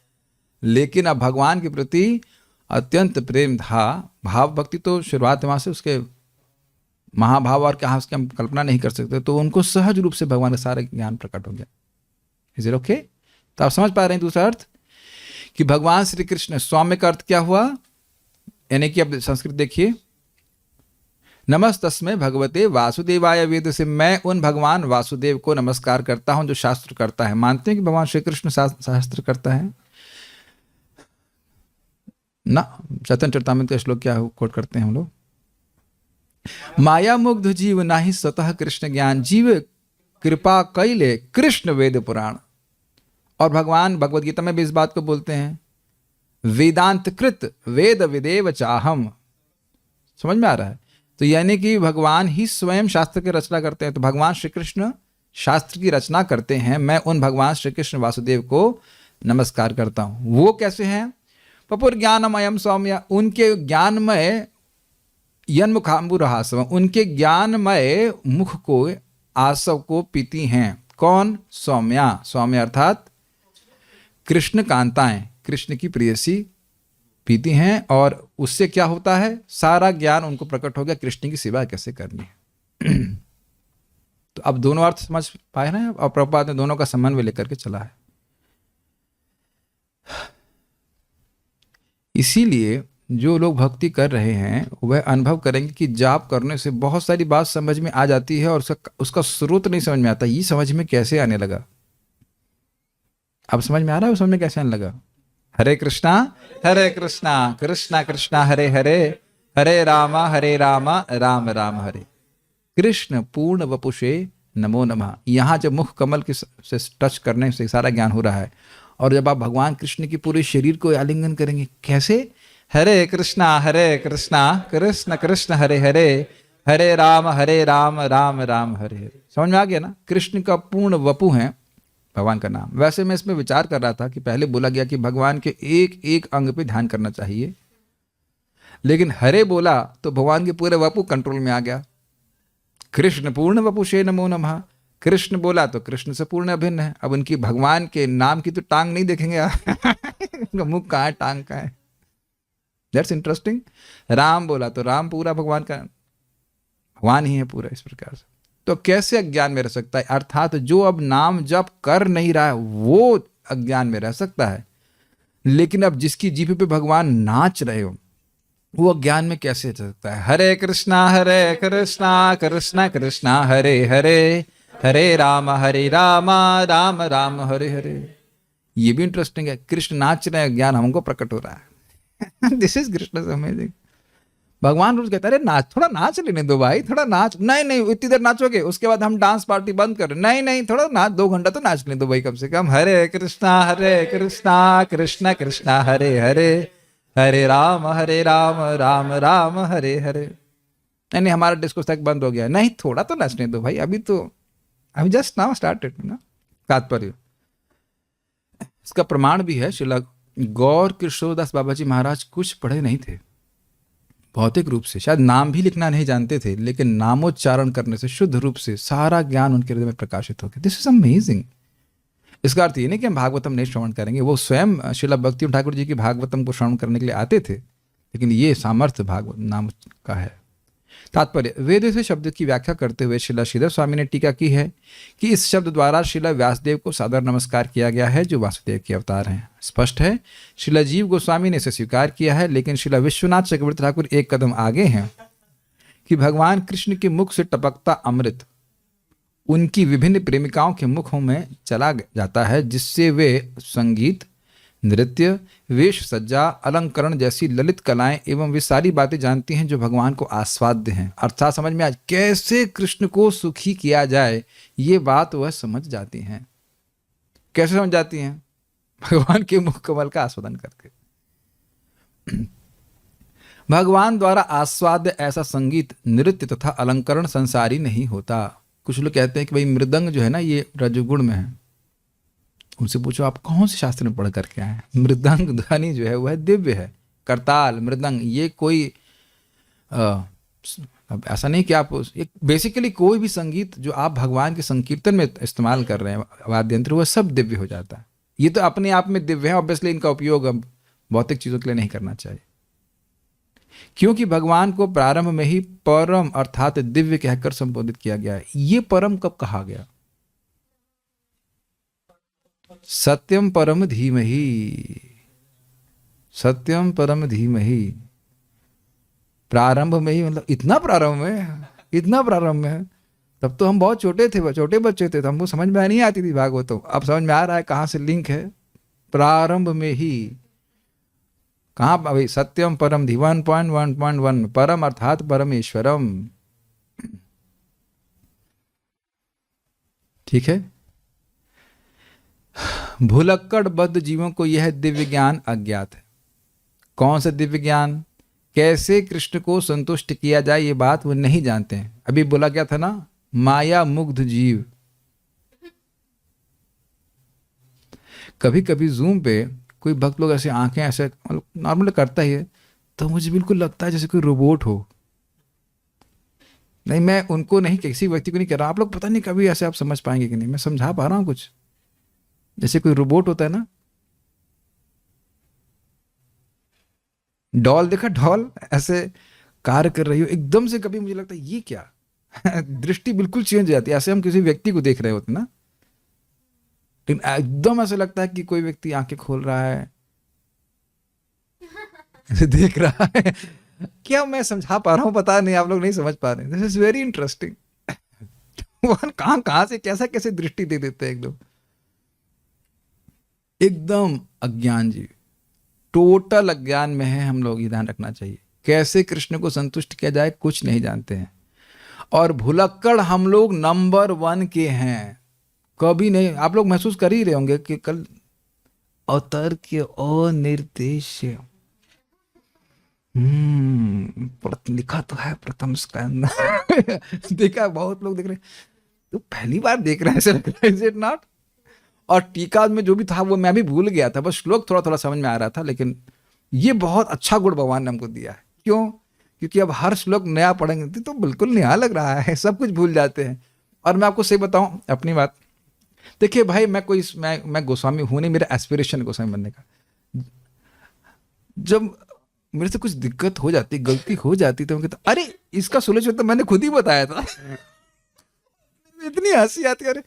[SPEAKER 1] लेकिन अब भगवान के प्रति अत्यंत प्रेम था। भाव भक्ति तो शुरुआत वहां से, उसके महाभाव और क्या उसकी हम कल्पना नहीं कर सकते। तो उनको सहज रूप से भगवान का सारा ज्ञान प्रकट हो गया। Is it okay? तो आप समझ पा रहे हैं दूसरा अर्थ कि भगवान श्री कृष्ण, सौम्य का अर्थ क्या हुआ? यानी कि अब संस्कृत देखिए, नमस्तस्मै भगवते वासुदेवाय वेद से, मैं उन भगवान वासुदेव को नमस्कार करता हूं जो शास्त्र करता है। मानते हैं कि भगवान श्री कृष्ण शास्त्र करता है ना? चैतन्य चरितामृत का श्लोक क्या कोट करते हैं हम लोग? माया मुग्ध जीव नाही स्वतः कृष्ण ज्ञान, जीव कृपा कैले कृष्ण वेद पुराण। और भगवान भगवद गीता में भी इस बात को बोलते हैं, वेदांत कृत वेद विदेव चाहम। समझ में आ रहा है? तो यानी कि भगवान ही स्वयं शास्त्र की रचना करते हैं। तो भगवान श्री कृष्ण शास्त्र की रचना करते हैं। मैं उन भगवान श्री कृष्ण वासुदेव को नमस्कार करता हूं। वो कैसे हैं? पपुर ज्ञानमयम सौम्य, उनके ज्ञानमय यन्मुखाम्बुर हासव, उनके ज्ञानमय मुख को, आसव को पीती हैं। कौन? सौम्या। सौम्य अर्थात कृष्ण कांताएं, कृष्ण की प्रेयसी पीती हैं। और उससे क्या होता है? सारा ज्ञान उनको प्रकट हो गया, कृष्ण की सेवा कैसे करनी है। तो अब दोनों अर्थ समझ पाए ना? और प्रभुपाद ने दोनों का समन्वय लेकर के चला है। इसीलिए जो लोग भक्ति कर रहे हैं वह अनुभव करेंगे कि जाप करने से बहुत सारी बात समझ में आ जाती है और उसका स्रोत नहीं समझ में आता। ये समझ में कैसे आने लगा? अब समझ में आ रहा है? समझ में कैसे आने लगा? हरे कृष्णा कृष्णा कृष्णा हरे हरे, हरे रामा राम राम हरे। कृष्ण पूर्ण वपुषे नमो नमः। यहाँ जब मुख कमल के से टच करने से सारा ज्ञान हो रहा है, और जब आप भगवान कृष्ण की पूरे शरीर को आलिंगन करेंगे, कैसे? हरे कृष्णा कृष्ण कृष्ण हरे हरे, हरे राम राम राम हरे हरे। समझ में आ गया ना? कृष्ण का पूर्ण वपु है भगवान का नाम। वैसे मैं इसमें विचार कर रहा था कि पहले बोला गया कि भगवान के एक एक अंग पे ध्यान करना चाहिए, लेकिन हरे बोला तो भगवान के पूरे वपु कंट्रोल में आ गया। कृष्ण पूर्ण वपुषे नमो नमः, कृष्ण बोला तो कृष्ण से पूर्ण अभिन्न है। अब उनकी भगवान के नाम की तो टांग नहीं देखेंगे उनका मुख कहाँ है, टांग कहाँ है? That's interesting. राम बोला तो राम पूरा भगवान का, भगवान ही है पूरा। इस प्रकार से तो कैसे अज्ञान में रह सकता है? अर्थात जो अब नाम जप कर नहीं रहा है वो अज्ञान में रह सकता है, लेकिन अब जिसकी जीभ पे भगवान नाच रहे हो वो अज्ञान में कैसे रह सकता है? हरे कृष्णा कृष्णा कृष्णा हरे हरे, हरे राम राम राम हरे हरे। ये भी इंटरेस्टिंग है। कृष्ण नाच रहे हैं, ज्ञान हमको प्रकट हो रहा है। This is Krishna amazing. भगवान रोज कहता है अरे नाच, थोड़ा नाच लेने दो भाई, थोड़ा नाच। नहीं नहीं, इतनी देर नाचोगे उसके बाद हम डांस पार्टी बंद कर रहे। नहीं नहीं, थोड़ा नाच, 2 घंटा तो नाच लेने दो भाई कम से कम। हरे कृष्णा कृष्णा कृष्णा हरे हरे, हरे राम राम राम हरे हरे। नहीं नहीं, हमारा डिस्को तक बंद हो गया। नहीं, थोड़ा तो नाचने दो भाई, अभी जस्ट नाउ स्टार्टेड ना। तात्पर्य इसका प्रमाण भी है। श्रीला गौर किशोरदास बाबा जी महाराज कुछ पढ़े नहीं थे भौतिक रूप से, शायद नाम भी लिखना नहीं जानते थे, लेकिन नामोच्चारण करने से शुद्ध रूप से सारा ज्ञान उनके हृदय में प्रकाशित हो गया। This is amazing. इसका अर्थ ये नहीं कि हम भागवतम नहीं श्रवण करेंगे, वो स्वयं श्रीला भक्ति ठाकुर जी की भागवतम को श्रवण करने के लिए आते थे, लेकिन ये सामर्थ्य भागवत नाम का है। तात्पर्य, वेद से शब्द की व्याख्या करते हुए श्रीला श्रीधर स्वामी ने टीका की है कि इस शब्द द्वारा श्रीला व्यासदेव को सादर नमस्कार किया गया है जो वासुदेव के अवतार हैं। स्पष्ट है श्रीला जीव गोस्वामी ने इसे स्वीकार किया है, लेकिन श्रीला विश्वनाथ चक्रवर्ती ठाकुर एक कदम आगे हैं कि भगवान कृष्ण के मुख से टपकता अमृत उनकी विभिन्न प्रेमिकाओं के मुखों में चला जाता है, जिससे वे संगीत, नृत्य, वेश सज्जा, अलंकरण जैसी ललित कलाएं एवं वे सारी बातें जानती हैं जो भगवान को आस्वाद्य हैं। अर्थात समझ में आज कैसे कृष्ण को सुखी किया जाए, ये बात वह समझ जाती हैं। कैसे समझ जाती हैं? भगवान के मुख कमल का आस्वादन करके। भगवान द्वारा आस्वाद्य ऐसा संगीत, नृत्य तथा अलंकरण संसारी नहीं होता। कुछ लोग कहते हैं कि भाई मृदंग जो है ना ये रजोगुण में है। उनसे पूछो आप कौन से शास्त्र में पढ़ करके आए हैं? मृदंग ध्वनि जो है वह दिव्य है। करताल, मृदंग, ये कोई अब ऐसा नहीं कि आप एक बेसिकली कोई भी संगीत जो आप भगवान के संकीर्तन में इस्तेमाल कर रहे हैं वाद्य यंत्र, वह सब दिव्य हो जाता है। ये तो अपने आप में दिव्य है, ऑब्वियसली इनका उपयोग हम भौतिक चीजों के लिए नहीं करना चाहिए, क्योंकि भगवान को प्रारंभ में ही परम अर्थात दिव्य कहकर संबोधित किया गया है। ये परम कब कहा गया? सत्यम परम धीमहि, सत्यम परम धीमहि। प्रारंभ में ही, मतलब इतना प्रारंभ में है। तब तो हम बहुत छोटे थे, छोटे बच्चे थे, तो हमको समझ में नहीं आती थी भागवत। अब समझ में आ रहा है कहाँ से लिंक है। प्रारंभ में ही कहाँ भाई? सत्यम परम धी 1.1.1 परम अर्थात परमेश्वरम। ठीक है। भुलक्कड़ बद्ध जीवों को यह दिव्य ज्ञान अज्ञात है। कौन सा दिव्य ज्ञान? कैसे कृष्ण को संतुष्ट किया जाए ये बात वो नहीं जानते हैं। अभी बोला गया था ना, माया मुग्ध जीव। कभी कभी जूम पे कोई भक्त लोग ऐसे आंखें ऐसे नॉर्मल करता ही है, तो मुझे बिल्कुल लगता है जैसे कोई रोबोट हो। नहीं, मैं उनको नहीं, किसी व्यक्ति को नहीं कह रहा, आप लोग पता नहीं कभी ऐसे आप समझ पाएंगे कि नहीं। मैं समझा पा रहा हूँ कुछ, जैसे कोई रोबोट होता है ना, डॉल देखा, डॉल ऐसे कार्य कर रही हो, एकदम से कभी मुझे लगता है ये क्या दृष्टि बिल्कुल चेंज हो जाती है। ऐसे हम किसी व्यक्ति को देख रहे होते ना, लेकिन एकदम ऐसा लगता है कि कोई व्यक्ति आंखें खोल रहा है, ऐसे देख रहा है। क्या मैं समझा पा रहा हूं? पता नहीं, आप लोग नहीं समझ पा रहे। This is very interesting. कहां से कैसा कैसे दृष्टि दे देते हैं एकदम अज्ञान जी। टोटल अज्ञान में है हम लोग, ये ध्यान रखना चाहिए। कैसे कृष्ण को संतुष्ट किया जाए कुछ नहीं जानते हैं, और भुलक्कड़ हम लोग नंबर 1 के हैं। कभी नहीं, आप लोग महसूस कर ही रहे होंगे कि कल अतर्क्य अनिर्देश्य लिखा तो है प्रथम स्कंद देखा, बहुत लोग देख रहे हैं, तो पहली बार देख रहे हैं ऐसे लग रहा है, इज इट नॉट? और टीका में जो भी था वो मैं भी भूल गया था, बस श्लोक थोड़ा थोड़ा समझ में आ रहा था। लेकिन ये बहुत अच्छा गुण भगवान ने हमको दिया है। क्यों? क्योंकि अब हर श्लोक नया पढ़ेंगे तो बिल्कुल नया लग रहा है, सब कुछ भूल जाते हैं। और मैं आपको सही बताऊं अपनी बात, देखिए भाई, मैं गोस्वामी हूं नहीं, मेरा एस्पिरेशन है गोस्वामी बनने का। जब मेरे से कुछ दिक्कत हो जाती, गलती हो जाती, तो मैं कहता अरे इसका सोल्यूशन तो मैंने खुद ही बताया था इतनी हंसी आती है। अरे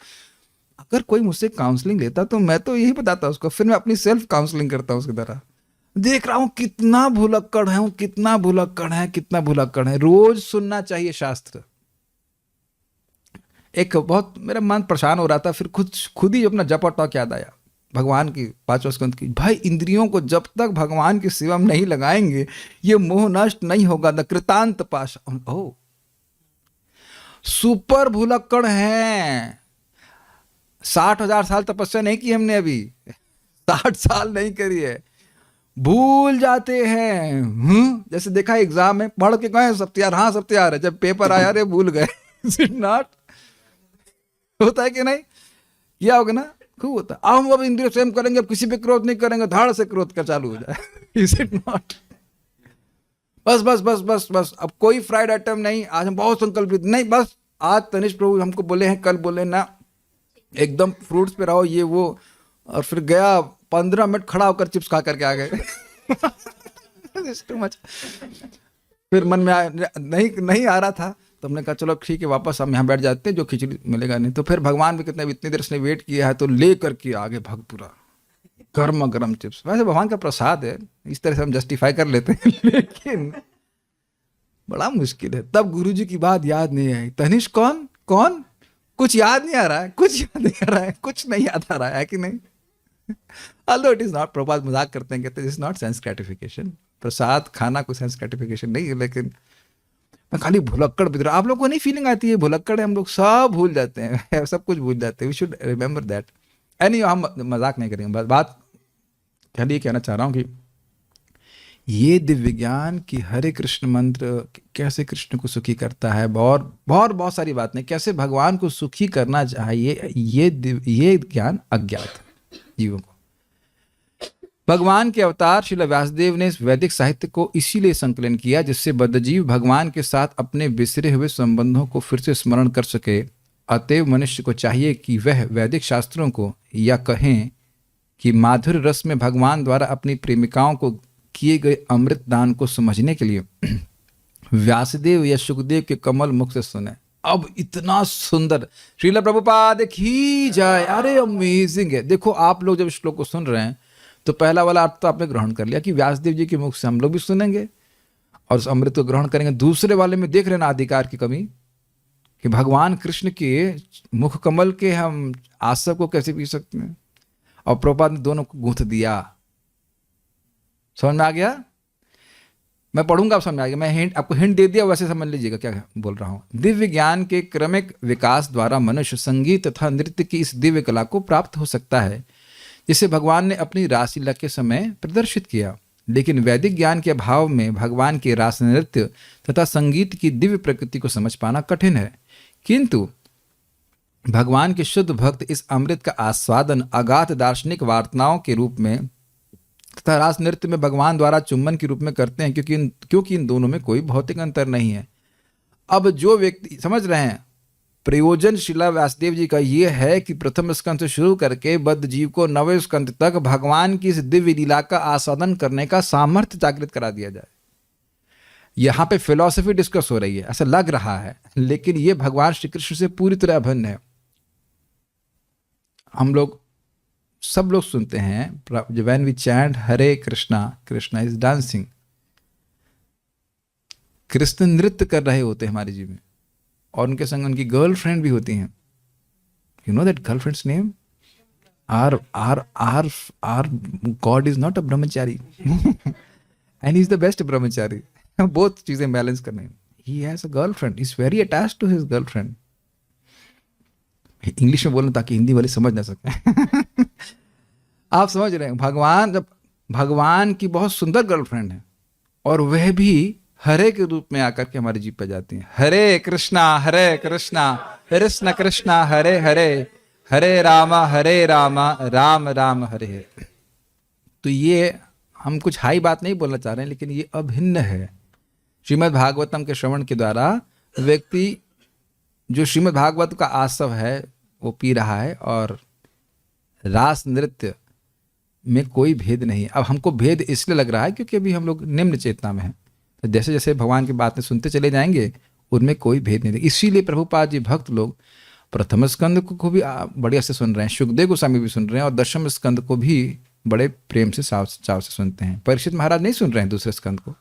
[SPEAKER 1] अगर कोई मुझसे काउंसलिंग लेता तो मैं तो यही बताता उसको, फिर मैं अपनी सेल्फ काउंसलिंग करता हूँ उसकी तरह। देख रहा हूँ कितना भुलक्कड़ है, कितना भुलक्कड़ है, कितना भुलक्कड़ है। रोज सुनना चाहिए शास्त्र। एक बहुत मेरा मन परेशान हो रहा था, फिर खुद ही अपना जप और तप याद आया भगवान की 5वां स्कंद की। भाई इंद्रियों को जब तक भगवान की सेवा में नहीं लगाएंगे ये मोह नष्ट नहीं होगा। द कृतांत पाश, ओ सुपर भुलक्कड़ हैं। 60,000 साल तपस्या नहीं की हमने अभी, 60 साल नहीं करी है, भूल जाते हैं। जैसे देखा एग्जाम में पढ़ के गए सब तैयार, हाँ सब तैयार है, जब पेपर आया रे भूल गए इज इट नॉट? होता है कि नहीं? किया होगा ना, खूब होता है। अब हम अब इंद्रिय संयम करेंगे, अब किसी पे क्रोध नहीं करेंगे, धाड़ से क्रोध का चालू हो जाए इज इट नॉट? बस बस बस बस बस, अब कोई फ्राइड आइटम नहीं, आज हम बहुत संकल्पित नहीं, बस आज तनिष्क प्रभु हमको बोले हैं, कल बोले ना एकदम फ्रूट्स पे रहो ये वो, और फिर गया 15 मिनट खड़ा होकर चिप्स खा करके आ गए टू मच। फिर मन में नहीं आ रहा था, तो हमने कहा चलो ठीक है वापस हम यहाँ बैठ जाते हैं, जो खिचड़ी मिलेगा नहीं। तो फिर भगवान भी कितने इतनी देर से वेट किया है, तो ले करके आगे भग पूरा गर्म गर्म चिप्स। वैसे भगवान का प्रसाद है, इस तरह से हम जस्टिफाई कर लेते हैं लेकिन बड़ा मुश्किल है। तब गुरुजी की बात याद नहीं आई, तनिष्क कौन कौन, कुछ याद नहीं आ रहा है, कुछ याद नहीं आ रहा है, कुछ नहीं याद आ रहा है कि नहीं? Although it is not, Prabhupada मजाक करते हैं, कहते हैं इट्स नॉट सेंस ग्रेटिफिकेशन, प्रसाद खाना कोई सेंस ग्रेटिफिकेशन नहीं है। लेकिन मैं खाली भुलक्कड़ बिगड़, आप लोगों को नहीं फीलिंग आती है भुलक्कड़ है, हम लोग सब भूल जाते हैं सब कुछ भूल जाते हैं। We should remember that. एनी हम मजाक नहीं करेंगे, बात खाली कहना चाह रहा हूँ कि ये दिव्य ज्ञान की हरे कृष्ण मंत्र कैसे कृष्ण को सुखी करता है, बहुत सारी बातें, कैसे भगवान को सुखी करना चाहिए, ये ज्ञान अज्ञात है जीवों को। भगवान के अवतार श्रील व्यासदेव ने वैदिक साहित्य को इसीलिए संकलन किया जिससे बद्धजीव भगवान के साथ अपने बिसरे हुए संबंधों को फिर से स्मरण कर सके। अतएव मनुष्य को चाहिए कि वह वैदिक शास्त्रों को, या कहें कि माधुर्य रस में भगवान द्वारा अपनी प्रेमिकाओं को किए गए अमृत दान को समझने के लिए व्यासदेव या सुखदेव के कमल मुख से सुने। अब इतना सुंदर, श्रील प्रभुपाद की जय। अरे अमेजिंग है। देखो आप लोग जब श्लोक को सुन रहे हैं तो पहला वाला अर्थ तो आपने ग्रहण कर लिया कि व्यासदेव जी के मुख से हम लोग भी सुनेंगे और उस अमृत को ग्रहण करेंगे। दूसरे वाले में देख रहे ना अधिकार की कमी, कि भगवान कृष्ण के मुख कमल के हम आसव को कैसे पी सकते हैं। और प्रभुपाद ने दोनों को गूंथ दिया। समझ में आ गया? मैं पढ़ूंगा, आप समझ में आ गया। मैं आपको हिंट दे दिया, वैसे समझ लीजिएगा क्या बोल रहा हूं। दिव्य ज्ञान के क्रमिक विकास द्वारा मनुष्य संगीत तथा नृत्य की इस दिव्य कला को प्राप्त हो सकता है जिसे भगवान ने अपनी रासलीला के समय प्रदर्शित किया। लेकिन वैदिक ज्ञान के अभाव में भगवान के रास नृत्य तथा संगीत की दिव्य प्रकृति को समझ पाना कठिन है। किंतु भगवान के शुद्ध भक्त इस अमृत का आस्वादन अगाध दार्शनिक वार्ताओं के रूप में तथा रास नृत्य में भगवान द्वारा चुंबन के रूप में करते हैं, क्योंकि इन दोनों में कोई भौतिक अंतर नहीं है। अब जो व्यक्ति समझ रहे हैं, प्रयोजन श्रीला व्यासदेव जी का यह है कि प्रथम स्कंद से शुरू करके बद्ध जीव को 9वें स्कंद तक भगवान की इस दिव्य लीला का आस्वादन करने का सामर्थ्य जागृत करा दिया जाए। यहां पे फिलॉसफी डिस्कस हो रही है ऐसा लग रहा है, लेकिन यह भगवान श्री कृष्ण से पूरी तरह अभिन्न है। हम लोग सब लोग सुनते हैं when we chant Hare Krishna, Krishna is dancing. Krishna नृत्य कर रहे होते हैं हमारे जीवन में, और उनके संग उनकी गर्लफ्रेंड भी होती हैं। You know that girlfriends name? our God is not a brahmachari and he is the best brahmachari. Both चीजें बैलेंस करने. He has a girlfriend. He's very attached to his girlfriend. English में बोलना ताकि हिंदी वाले समझ ना सके. आप समझ रहे हैं, भगवान की बहुत सुंदर गर्लफ्रेंड है और वह भी हरे के रूप में आकर के हमारे जीप पे जाती है. हरे कृष्णा कृष्ण कृष्णा हरे हरे, हरे राम राम राम हरे हरे. तो ये हम कुछ हाई बात नहीं बोलना चाह रहे हैं, लेकिन ये अभिन्न है. श्रीमद् भागवतम के श्रवण के द्वारा व्यक्ति जो श्रीमद् भागवत का आसव है वो पी रहा है और रास नृत्य में कोई भेद नहीं. अब हमको भेद इसलिए लग रहा है क्योंकि अभी हम लोग निम्न चेतना में हैं. तो जैसे जैसे भगवान की बातें सुनते चले जाएंगे उनमें कोई भेद नहीं. इसीलिए प्रभुपाद जी भक्त लोग प्रथम स्कंद को भी बढ़िया से सुन रहे हैं, सुखदेव गोस्वामी भी सुन रहे हैं और दशम स्कंद को भी बड़े प्रेम से चाव से सुनते हैं. परीक्षित महाराज नहीं सुन रहे हैं दूसरे स्कंद को.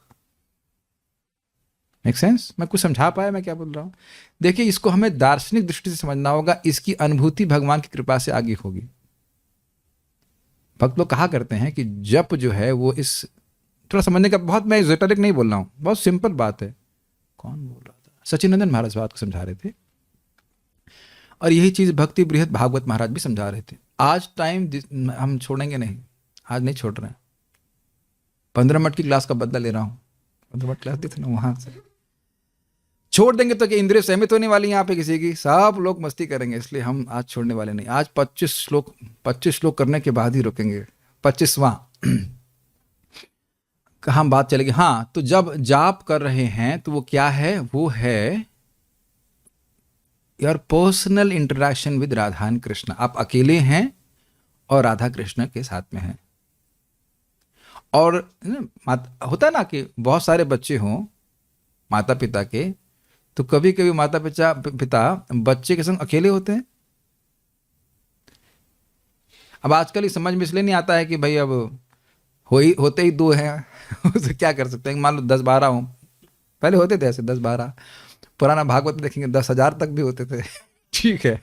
[SPEAKER 1] Make sense? मैं कुछ समझा पाया मैं क्या बोल रहा हूँ? देखिए, इसको हमें दार्शनिक दृष्टि से समझना होगा. इसकी अनुभूति भगवान की कृपा से आगे होगी. भक्त लोग कहा करते हैं कि जप जो है वो इस थोड़ा समझने का, बहुत मैं एजोटेरिक नहीं बोल रहा हूँ, बहुत सिंपल बात है. कौन बोल रहा था? सचिनंदन महाराज बात को समझा रहे थे और यही चीज भक्ति बृहत भागवत महाराज भी समझा रहे थे. आज टाइम हम छोड़ेंगे नहीं, आज नहीं छोड़ रहे हैं. 15 मिनट की क्लास का बदला ले रहा हूँ. 15 मिनट क्लास दी थी ना, वहां से छोड़ देंगे तो क्या इंद्रिय सहमित होने वाली यहाँ पे किसी की? सब लोग मस्ती करेंगे, इसलिए हम आज छोड़ने वाले नहीं. आज 25 श्लोक करने के बाद ही रुकेंगे. 25वां हम बात चलेगी. हाँ, तो जब जाप कर रहे हैं तो वो क्या है? वो है your personal interaction with Radha and Krishna. आप अकेले हैं और राधा कृष्ण के साथ में हैं. और होता है ना कि बहुत सारे बच्चे हों माता पिता के, तो कभी कभी माता पिता बच्चे के संग अकेले होते हैं. अब आजकल ये समझ में इसलिए नहीं आता है कि भाई अब होते ही 2 हैं तो क्या कर सकते हैं. मान लो 10-12 हो, पहले होते थे ऐसे 10-12. पुराना भागवत में देखेंगे 10,000 तक भी होते थे. ठीक है.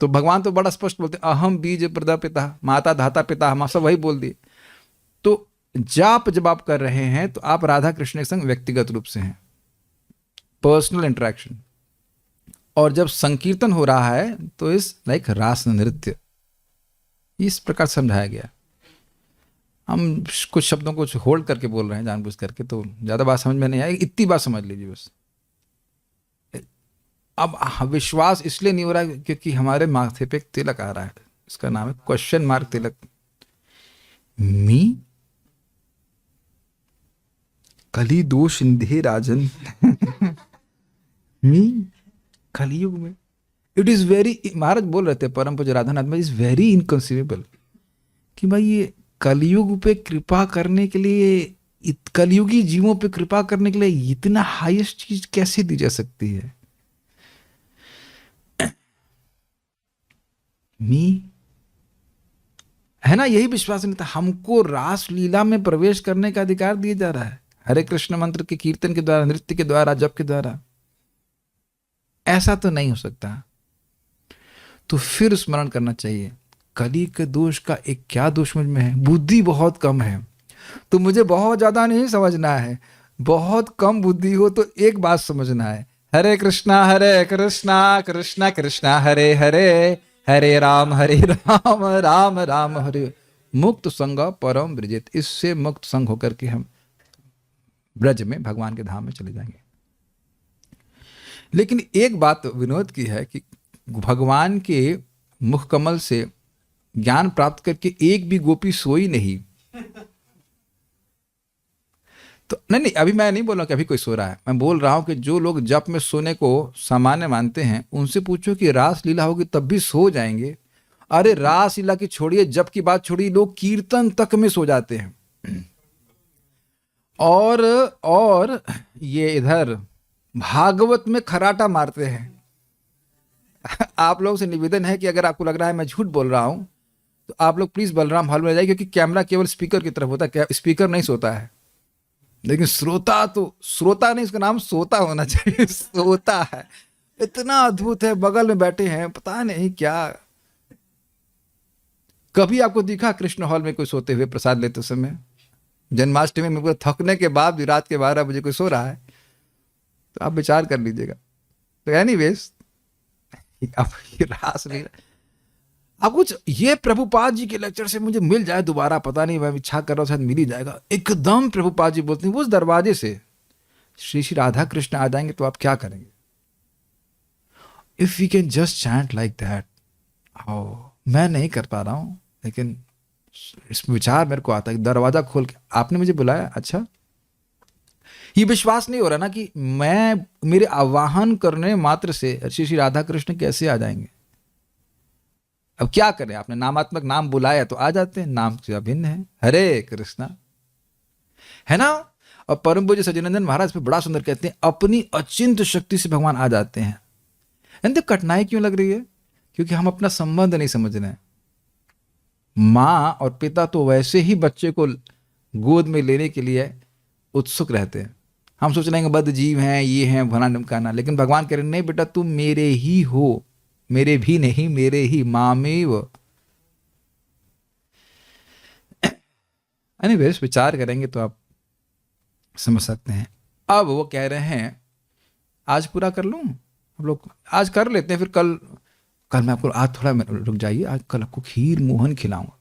[SPEAKER 1] तो भगवान तो बड़ा स्पष्ट बोलते हैं, अहम बीज प्रदापिता, माता धाता पिता, हम सब वही बोल दिए. तो जाप जब आप कर रहे हैं तो आप राधा कृष्ण के संग व्यक्तिगत रूप से हैं, पर्सनल इंटरेक्शन. और जब संकीर्तन हो रहा है तो इस लाइक रास नृत्य, इस प्रकार समझाया गया. हम कुछ शब्दों को होल्ड करके बोल रहे हैं जानबूझ करके, तो ज्यादा बात समझ में नहीं आएगी. इतनी बात समझ लीजिए बस. अब विश्वास इसलिए नहीं हो रहा क्योंकि हमारे माथे पे एक तिलक आ रहा है, इसका नाम है क्वेश्चन मार्क तिलक. मी कली दोष सिंधे राजन मी कलयुग में. इट इज वेरी, महाराज बोल रहे थे परम पूज्य राधानाथ में, इज वेरी इनकंसीवेबल कि भाई ये कलयुग पे कृपा करने के लिए, कलयुगी जीवों पे कृपा करने के लिए इतना हाईएस्ट चीज कैसे दी जा सकती है. मी है ना, यही विश्वास नहीं था. हमको रास लीला में प्रवेश करने का अधिकार दिया जा रहा है हरे कृष्ण मंत्र के कीर्तन के द्वारा, नृत्य के द्वारा, जप के द्वारा. ऐसा तो नहीं हो सकता. तो फिर स्मरण करना चाहिए कली के दोष का एक क्या दोष मुझ में है? बुद्धि बहुत कम है. तो मुझे बहुत ज्यादा नहीं समझना है, बहुत कम बुद्धि हो तो एक बात समझना है, हरे कृष्णा कृष्णा कृष्णा हरे हरे, हरे राम राम राम हरे. मुक्त संग परम ब्रजेत. इससे मुक्त संग होकर के हम ब्रज में भगवान के धाम में चले जाएंगे. लेकिन एक बात विनोद की है कि भगवान के मुख कमल से ज्ञान प्राप्त करके एक भी गोपी सोई नहीं. तो नहीं, अभी मैं नहीं बोल रहा कि अभी कोई सो रहा है. मैं बोल रहा हूं कि जो लोग जप में सोने को सामान्य मानते हैं उनसे पूछो कि रास लीला होगी तब भी सो जाएंगे. अरे रास लीला की छोड़िए, जप की बात छोड़िए, लोग कीर्तन तक में सो जाते हैं. और ये इधर भागवत में खराटा मारते हैं. आप लोगों से निवेदन है कि अगर आपको लग रहा है मैं झूठ बोल रहा हूं तो आप लोग प्लीज बलराम हॉल में जाइए, क्योंकि कैमरा केवल स्पीकर की तरफ होता है, स्पीकर नहीं सोता है. लेकिन श्रोता नहीं, उसका नाम सोता होना चाहिए. सोता है. इतना अद्भुत है, बगल में बैठे हैं, पता नहीं क्या. कभी आपको दिखा कृष्ण हॉल में कोई सोते हुए प्रसाद लेते समय? जन्माष्टमी में पूरा थकने के बाद भी रात के 12 बजे कोई सो रहा है तो आप विचार कर लीजिएगा। तो एनीवेज, अब ये रासलीला अब कुछ ये प्रभुपाद जी के लेक्चर से मुझे मिल जाए दोबारा, पता नहीं, मैं इच्छा कर रहा हूँ शायद मिल ही जाएगा। एकदम प्रभुपाद जी बोलते हैं उस दरवाजे से श्री श्री राधा कृष्ण आ जाएंगे तो आप क्या करेंगे? If we can just chant like that. मैं नहीं कर पा रहा हूं, लेकिन इस विचार मेरे को आता है, दरवाजा खोल के आपने मुझे बुलाया। अच्छा, ये विश्वास नहीं हो रहा ना कि मैं, मेरे आवाहन करने मात्र से श्री श्री राधा कृष्ण कैसे आ जाएंगे? अब क्या करें, आपने नामात्मक नाम बुलाया तो आ जाते हैं, नाम से अभिन्न है, हरे कृष्णा, है ना। और परम पूज्य सच्चिदानंद महाराज पे बड़ा सुंदर कहते हैं, अपनी अचिंत शक्ति से भगवान आ जाते हैं। तो कठिनाई क्यों लग रही है? क्योंकि हम अपना संबंध नहीं समझ रहे हैं। माँ और पिता तो वैसे ही बच्चे को गोद में लेने के लिए उत्सुक रहते हैं। हम सोच रहे हैं बद्ध जीव हैं, ये हैं, भला ढमकाना, लेकिन भगवान कह रहे नहीं बेटा, तुम मेरे ही हो, मेरे भी नहीं, मेरे ही, मामेव। एनीवेज, विचार करेंगे तो आप समझ सकते हैं। अब वो कह रहे हैं आज पूरा कर लूं, हम लोग आज कर लेते हैं, फिर कल मैं आपको, आज थोड़ा रुक जाइए, आज कल आपको खीर मोहन खिलाऊंगा।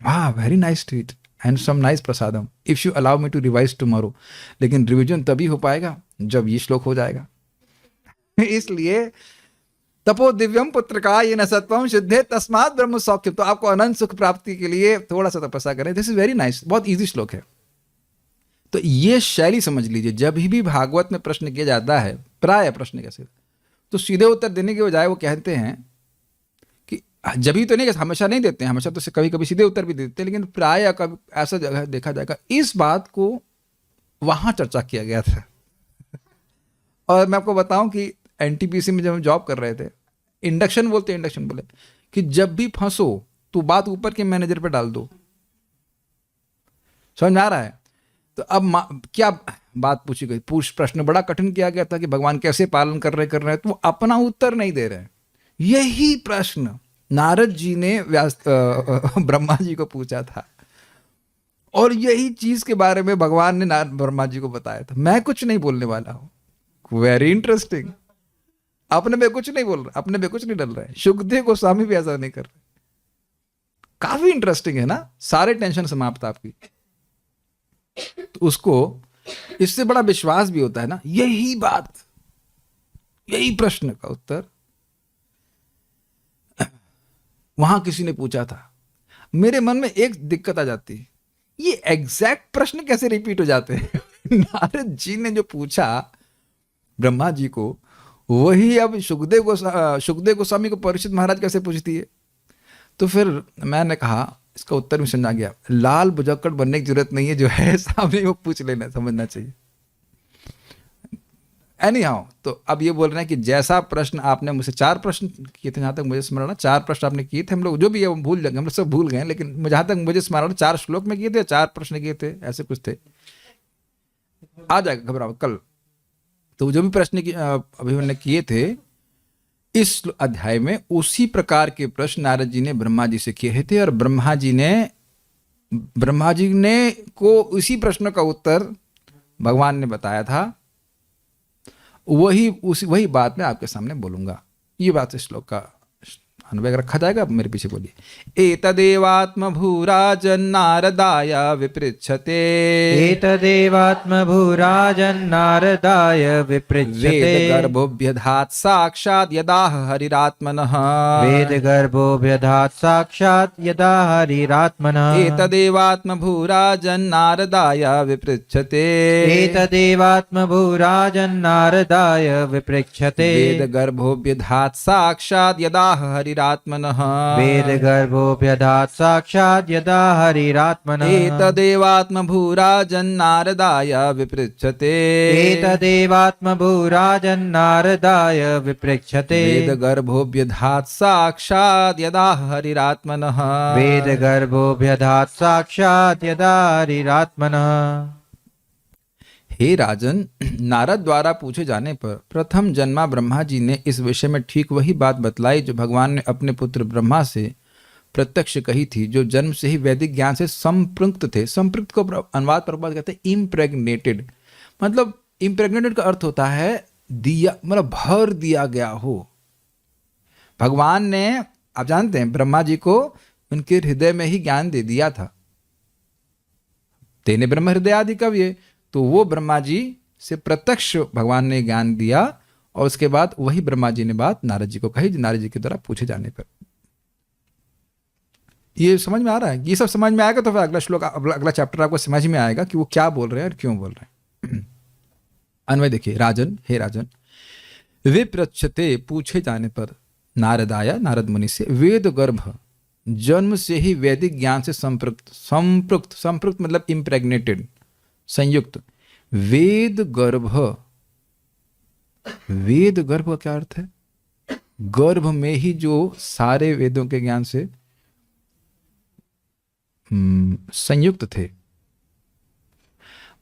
[SPEAKER 1] वाह, very nice treat and some nice prasadam if you allow me to revise tomorrow. लेकिन रिवीजन तभी हो पाएगा जब ये श्लोक हो जाएगा। इसलिए तपो दिव्यम पुत्र का ये न सत्वम सिद्धे तस्मात् ब्रह्म सौख्यम। तो आपको अनंत सुख प्राप्ति के लिए थोड़ा सा तपस्या करें। दिस इज वेरी नाइस, बहुत इजी श्लोक है। तो ये शैली समझ लीजिए, जब भी भागवत में प्रश्न किया जाता है, प्राय प्रश्न कैसे, तो सीधे उत्तर देने के बजाय वो कहते हैं कि जब भी तो नहीं, हमेशा नहीं देते हैं, हमेशा तो कभी कभी सीधे उत्तर भी देते हैं, लेकिन प्राय कभी ऐसा जगह देखा जाएगा। इस बात को वहां चर्चा किया गया था। और मैं आपको बताऊं कि एनटीपीसी में जब हम जॉब कर रहे थे, इंडक्शन बोले कि जब भी फंसो तो बात ऊपर के मैनेजर पे डाल दो। समझ में आ रहा है? तो अब क्या बात पूछी गई, प्रश्न बड़ा कठिन किया गया था कि भगवान कैसे पालन कर रहे हैं, तो वो अपना उत्तर नहीं दे रहे। यही प्रश्न नारद जी ने ब्रह्मा जी को पूछा था, और यही चीज के बारे में भगवान ने ब्रह्मा जी को बताया था। मैं कुछ नहीं बोलने वाला हूं। Very interesting. अपने में कुछ नहीं बोल रहा, अपने में कुछ नहीं डल रहा है। सुखदेव गोस्वामी भी ऐसा नहीं कर रहे। काफी इंटरेस्टिंग है ना, सारे टेंशन समाप्त आपकी। तो उसको इससे बड़ा विश्वास भी होता है ना। यही बात, यही प्रश्न का उत्तर वहां किसी ने पूछा था। मेरे मन में एक दिक्कत आ जाती है, ये एग्जैक्ट प्रश्न कैसे रिपीट हो जाते हैं? नारद जी ने जो पूछा ब्रह्मा जी को, वही अब सुखदेव गोस्वामी को परीक्षित महाराज कैसे पूछती है? तो फिर मैंने कहा, इसका उत्तर भी समझ आ गया, लाल बुझक्कड़ बनने की जरूरत नहीं है, जो है सामने वो पूछ लेना, समझना चाहिए। एनी हाउ, तो अब ये बोल रहे हैं कि जैसा प्रश्न आपने मुझसे 4 प्रश्न किए थे, जहां तक मुझे स्मरण, 4 प्रश्न आपने किए थे। हम लोग जो भी है वो भूल जाएंगे, हम लोग सब भूल गए, लेकिन जहां तक मुझे स्मरण 4 श्लोक में किए थे, 4 प्रश्न किए थे, ऐसे कुछ थे। आ जाएगा, घबराओ, कल। तो जो भी प्रश्न अभी हमने किए थे इस अध्याय में, उसी प्रकार के प्रश्न नारद जी ने ब्रह्मा जी से किए थे, और ब्रह्मा जी ने को उसी प्रश्न का उत्तर भगवान ने बताया था। वही बात मैं आपके सामने बोलूंगा। ये बात इस श्लोक का अन्वय रखा जाएगा। अब मेरे पीछे बोलिए। एतदेवात्म भूराजन नारदाय विपृच्छते।
[SPEAKER 2] एतदेवात्म भूराजन नारदाय विपृच्छते।
[SPEAKER 1] वेद गर्भोऽभ्यधात् साक्षात् यदा हरिरात्मनः।
[SPEAKER 2] वेद गर्भोऽभ्यधात् साक्षात् यदा हरिरात्मनः।
[SPEAKER 1] एतदेवात्म भूराजन नारदाय विपृच्छते।
[SPEAKER 2] एतदेवात्म भूराजन नारदाय विपृच्छते।
[SPEAKER 1] वेद गर्भोऽभ्यधात् साक्षात् यदा हरिरात्मनः।
[SPEAKER 2] वेद गर्भोऽभ्यधात् साक्षात् यदा हरिरात्मनः।
[SPEAKER 1] एतदेवात्म भूराजन नारदाय विपृच्छते।
[SPEAKER 2] एतदेवात्म भूराजन नारदाय विपृच्छते।
[SPEAKER 1] वेद गर्भोऽभ्यधात् साक्षात् यदा हरिरात्मनः।
[SPEAKER 2] वेद गर्भोऽभ्यधात् साक्षात् यदा हरिरात्मनः।
[SPEAKER 1] हे राजन, नारद द्वारा पूछे जाने पर प्रथम जन्मा ब्रह्मा जी ने इस विषय में ठीक वही बात बतलाई जो भगवान ने अपने पुत्र ब्रह्मा से प्रत्यक्ष कही थी, जो जन्म से ही वैदिक ज्ञान से संपृक्त थे। संपृक्त को अनुवाद प्रभात कहते हैं इम्प्रेग्नेटेड। मतलब इम्प्रेग्नेटेड का अर्थ होता है दिया, मतलब भर दिया गया हो। भगवान ने, आप जानते हैं, ब्रह्मा जी को उनके हृदय में ही ज्ञान दे दिया था। तेने ब्रह्म हृदय आदि कवि, तो वो ब्रह्मा जी से प्रत्यक्ष भगवान ने ज्ञान दिया, और उसके बाद वही ब्रह्मा जी ने बात नारद जी को कही, नारद जी के द्वारा पूछे जाने पर। ये समझ में आ रहा है? ये सब समझ में आएगा तो फिर अगला श्लोक, अगला चैप्टर आपको समझ में आएगा कि वो क्या बोल रहे हैं और क्यों बोल रहे हैं। अन्वय देखिए, राजन, हे राजन, विप्रच्छते, पूछे जाने पर, नारद आया, नारद मुनि से, वेद गर्भ, जन्म से ही वैदिक ज्ञान से संपृक्त, संपृक्त, संपृक्त मतलब इम्प्रेग्नेटेड, संयुक्त, वेद गर्भ। वेद गर्भ का क्या अर्थ है? गर्भ में ही जो सारे वेदों के ज्ञान से संयुक्त थे।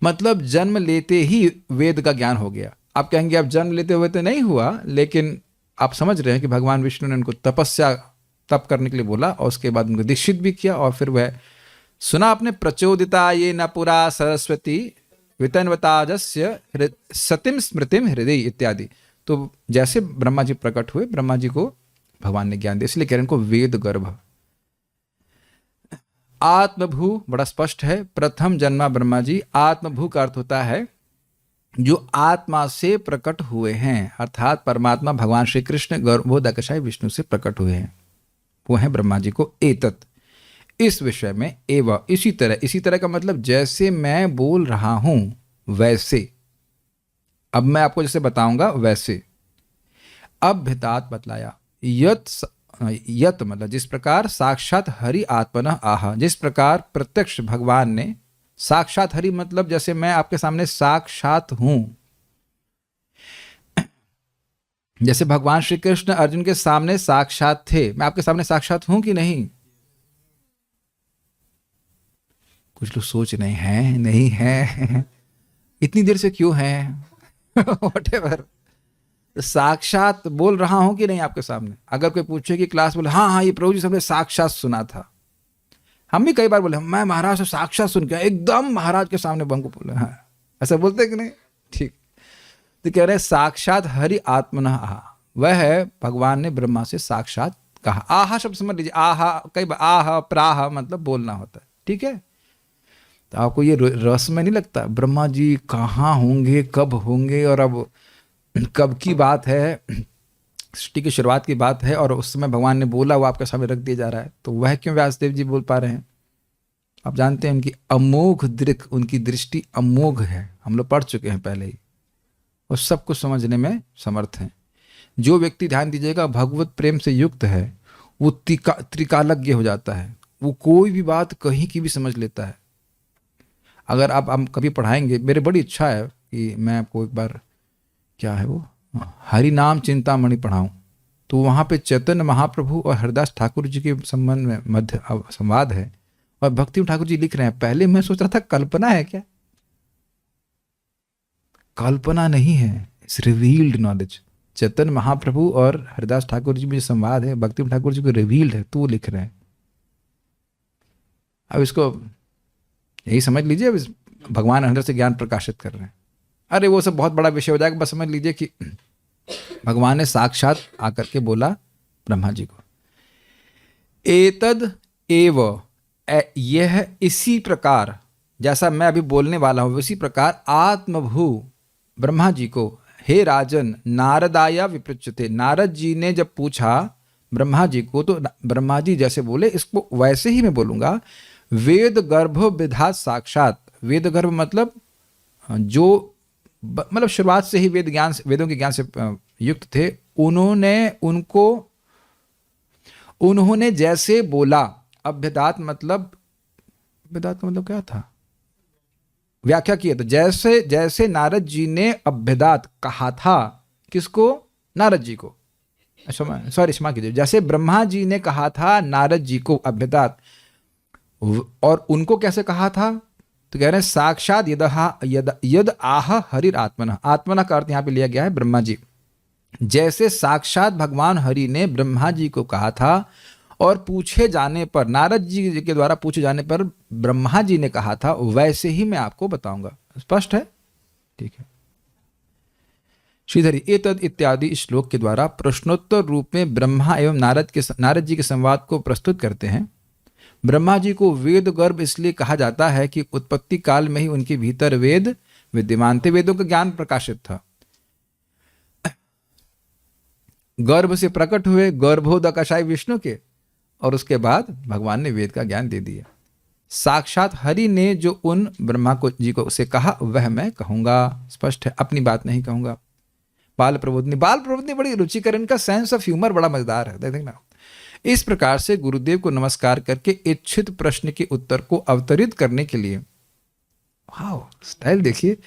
[SPEAKER 1] मतलब जन्म लेते ही वेद का ज्ञान हो गया। आप कहेंगे आप जन्म लेते हुए तो नहीं हुआ, लेकिन आप समझ रहे हैं कि भगवान विष्णु ने उनको तप करने के लिए बोला, और उसके बाद उनको दीक्षित भी किया, और फिर वह सुना आपने, प्रचोदिता ये न पुरा सरस्वती वितन्वताजस्य सतिम स्मृतिम हृदय इत्यादि। तो जैसे ब्रह्मा जी प्रकट हुए, ब्रह्मा जी को भगवान ने ज्ञान दिया, इसलिए कह रहे हैं इनको वेद गर्भ। आत्मभू बड़ा स्पष्ट है, प्रथम जन्मा ब्रह्मा जी। आत्मभू का अर्थ होता है जो आत्मा से प्रकट हुए हैं, अर्थात परमात्मा भगवान श्री कृष्ण गर्भोदकशाय विष्णु से प्रकट हुए हैं, वो है ब्रह्मा जी को। एतत्, इस विषय में, एवं, इसी तरह। इसी तरह का मतलब जैसे मैं बोल रहा हूं वैसे, अब मैं आपको जैसे बताऊंगा वैसे। अभ्यतात बतलाया, यत मतलब जिस प्रकार, साक्षात हरि आत्मनः आह, जिस प्रकार प्रत्यक्ष भगवान ने, साक्षात हरि मतलब जैसे मैं आपके सामने साक्षात हूं, जैसे भगवान श्री कृष्ण अर्जुन के सामने साक्षात थे। मैं आपके सामने साक्षात हूं कि नहीं? कुछ लोग सोच रहे हैं नहीं है, इतनी देर से क्यों है? व्हाटएवर, साक्षात बोल रहा हूं कि नहीं आपके सामने? अगर कोई पूछे कि क्लास, बोले हाँ हाँ ये प्रभु जी सबने साक्षात सुना था। हम भी कई बार बोले मैं महाराज से साक्षात सुन के, एकदम महाराज के सामने बंको बोले, हाँ ऐसा बोलते कि नहीं? ठीक। तो कह रहे साक्षात हरि आत्मनः आह, वह है भगवान ने ब्रह्मा से साक्षात कहा। आहा शब्द समझ लीजिए, आहा कई बार आह प्राह मतलब बोलना होता है, ठीक है? तो आपको ये रस में नहीं लगता ब्रह्मा जी कहाँ होंगे, कब होंगे, और अब कब की बात है, सृष्टि की शुरुआत की बात है, और उस समय भगवान ने बोला वो आपके सामने रख दिया जा रहा है। तो वह क्यों व्यासदेव जी बोल पा रहे हैं? आप जानते हैं उनकी अमोघ दृक, उनकी दृष्टि अमोघ है, हम लोग पढ़ चुके हैं पहले ही, और सब कुछ समझने में समर्थ हैं। जो व्यक्ति, ध्यान दीजिएगा, भगवत प्रेम से युक्त है, वो त्रिकालज्ञ हो जाता है, वो कोई भी बात कहीं की भी समझ लेता है। अगर आप हम कभी पढ़ाएंगे, मेरी बड़ी इच्छा है कि मैं आपको एक बार, क्या है वो, हरि नाम चिंतामणि पढ़ाऊं, तो वहाँ पे चैतन्य महाप्रभु और हरिदास ठाकुर जी के संबंध में मध्य संवाद है, और भक्ति ठाकुर जी लिख रहे हैं। पहले मैं सोच रहा था कल्पना है क्या? कल्पना नहीं है, it's revealed knowledge. Chaitanya Mahaprabhu और हरिदास ठाकुर जी में जो संवाद है, भक्ति ठाकुर जी को रिवील्ड है, तो वो लिख रहे हैं। अब इसको यही समझ लीजिए, अब भगवान अंदर से ज्ञान प्रकाशित कर रहे हैं। अरे वो सब बहुत बड़ा विषय हो जाएगा, बस समझ लीजिए कि भगवान ने साक्षात आकर के बोला ब्रह्मा जी को, एतद एव, यह इसी प्रकार, जैसा मैं अभी बोलने वाला हूं उसी प्रकार, आत्मभू ब्रह्मा जी को, हे राजन, नारदाया विपृच्छते, नारद जी ने जब पूछा ब्रह्मा जी को, तो ब्रह्मा जी जैसे बोले इसको वैसे ही मैं बोलूंगा। वेद गर्भ विधात साक्षात, वेद गर्भ मतलब जो मतलब शुरुआत से ही वेद ज्ञान, वेदों के ज्ञान से युक्त थे, उन्होंने जैसे बोला। अभ्यदात मतलब, अभ्यदात का मतलब क्या था? व्याख्या किया, तो जैसे जैसे नारद जी ने अभ्यदात कहा था, किसको? नारद जी को, सॉरी क्षमा कीजिए, जैसे ब्रह्मा जी ने कहा था नारद जी को अभ्यदात, और उनको कैसे कहा था? तो कह रहे हैं साक्षात यद आह हरिर आत्मना, आत्मना का अर्थ यहां पे लिया गया है ब्रह्मा जी। जैसे साक्षात भगवान हरि ने ब्रह्मा जी को कहा था, और पूछे जाने पर, नारद जी के द्वारा पूछे जाने पर ब्रह्मा जी ने कहा था वैसे ही मैं आपको बताऊंगा। स्पष्ट है? ठीक है। श्रीधरी एतद इत्यादि श्लोक के द्वारा प्रश्नोत्तर रूप में ब्रह्मा एवं नारद जी के संवाद को प्रस्तुत करते हैं। ब्रह्मा जी को वेद गर्भ इसलिए कहा जाता है कि उत्पत्ति काल में ही उनके भीतर वेद विद्यमान थे, वेदों का ज्ञान प्रकाशित था। गर्भ से प्रकट हुए गर्भोदकाशाय विष्णु के, और उसके बाद भगवान ने वेद का ज्ञान दे दिया। साक्षात हरि ने जो उन ब्रह्मा को जी को उसे कहा वह मैं कहूंगा। स्पष्ट है, अपनी बात नहीं कहूंगा। बाल प्रबोधनी बड़ी रुचिकर, इनका सेंस ऑफ ह्यूमर बड़ा मजेदार है, देखना। इस प्रकार से गुरुदेव को नमस्कार करके इच्छित प्रश्न के उत्तर को अवतरित करने के लिए, वाह स्टाइल देखिए,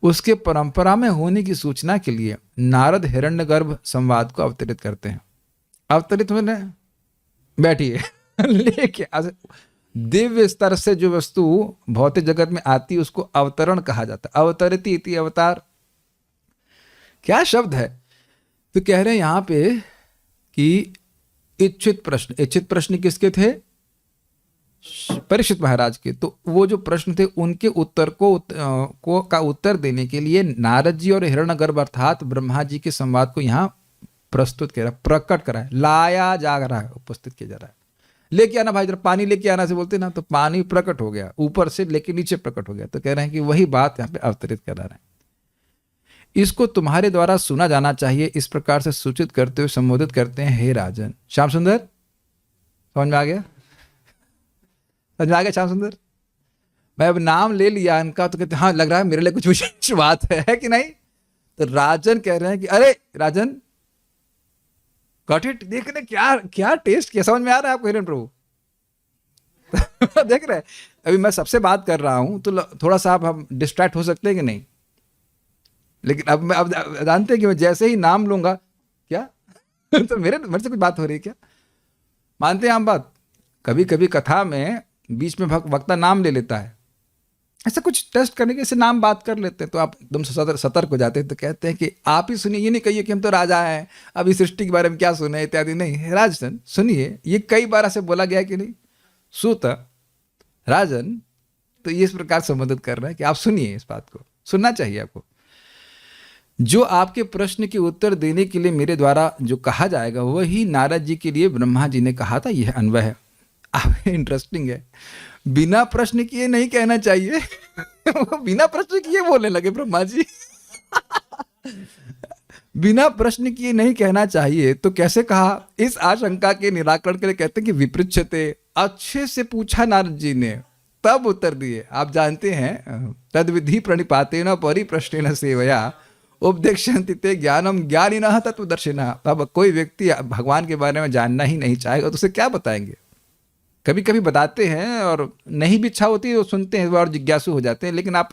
[SPEAKER 1] उसके परंपरा में होने की सूचना के लिए नारद हिरण्यगर्भ संवाद को अवतरित करते हैं। अवतरित मैंने बैठिए लेके दिव्य स्तर से जो वस्तु भौतिक जगत में आती है उसको अवतरण कहा जाता है। अवतरित इति अवतार, क्या शब्द है। तो कह रहे हैं यहां पे कि इच्छित प्रश्न किसके थे? परीक्षित महाराज के। तो वो जो प्रश्न थे उनके उत्तर का उत्तर देने के लिए नारद जी और हिरण्यगर्भ अर्थात ब्रह्मा जी के संवाद को यहाँ प्रस्तुत किया, प्रकट करा है, लाया जा रहा है, उपस्थित किया जा रहा है। लेके आना भाई, जरा पानी लेके आना से बोलते ना, तो पानी प्रकट हो गया, ऊपर से लेके नीचे प्रकट हो गया। तो कह रहे हैं कि वही बात यहाँ पे अवतरित कर रहे हैं। इसको तुम्हारे द्वारा सुना जाना चाहिए, इस प्रकार से सूचित करते हुए संबोधित करते हैं, हे राजन। श्याम सुंदर समझ में आ गया? समझ में आ गया श्याम सुंदर? मैं अब नाम ले लिया इनका तो कहते हाँ लग रहा है मेरे लिए कुछ विशेष बात है कि नहीं। तो राजन कह रहे हैं कि अरे राजन गॉट इट, देखने क्या क्या टेस्ट किया, समझ में आ रहा है आपको हिरण प्रभु? देख रहे हैं अभी मैं सबसे बात कर रहा हूं तो थोड़ा सा आप हम डिस्ट्रैक्ट हो सकते हैं कि नहीं, लेकिन अब जानते हैं कि मैं जैसे ही नाम लूंगा क्या तो मेरे से कुछ बात हो रही है क्या? मानते हैं हम बात? कभी कभी कथा में बीच में वक्ता नाम ले लेता है, ऐसा कुछ टेस्ट करने के से नाम बात कर लेते हैं, तो आप एकदम सतर्क हो जाते हैं। तो कहते हैं कि आप ही सुनिए, ये नहीं कहिए कि हम तो राजा हैं अब इस सृष्टि के बारे में क्या सुने इत्यादि, नहीं। राजन सुनिए, ये कई बार ऐसे बोला गया कि नहीं, सुत राजन, तो ये इस प्रकार संबोधित कर रहा है कि आप सुनिए, इस बात को सुनना चाहिए आपको। जो आपके प्रश्न के उत्तर देने के लिए मेरे द्वारा जो कहा जाएगा वही नारद जी के लिए ब्रह्मा जी ने कहा था, यह अन्वय है। इंटरेस्टिंग है, बिना प्रश्न किए नहीं कहना चाहिए बिना प्रश्न किए बोलने लगे ब्रह्मा जी बिना प्रश्न किए नहीं कहना चाहिए तो कैसे कहा? इस आशंका के निराकरण के लिए कहते हैं कि विपृच्छते, अच्छे से पूछा नारद जी ने तब उत्तर दिए। आप जानते हैं तद विधि प्रणिपातेन परिप्रश्नेन सेवया उपदेक्षन्ति ते ज्ञानम ज्ञानिनः तत्वदर्शिनः। अब कोई व्यक्ति भगवान के बारे में जानना ही नहीं चाहेगा तो उसे क्या बताएंगे? कभी कभी बताते हैं और नहीं भी इच्छा होती है तो सुनते हैं और जिज्ञासु हो जाते हैं, लेकिन आप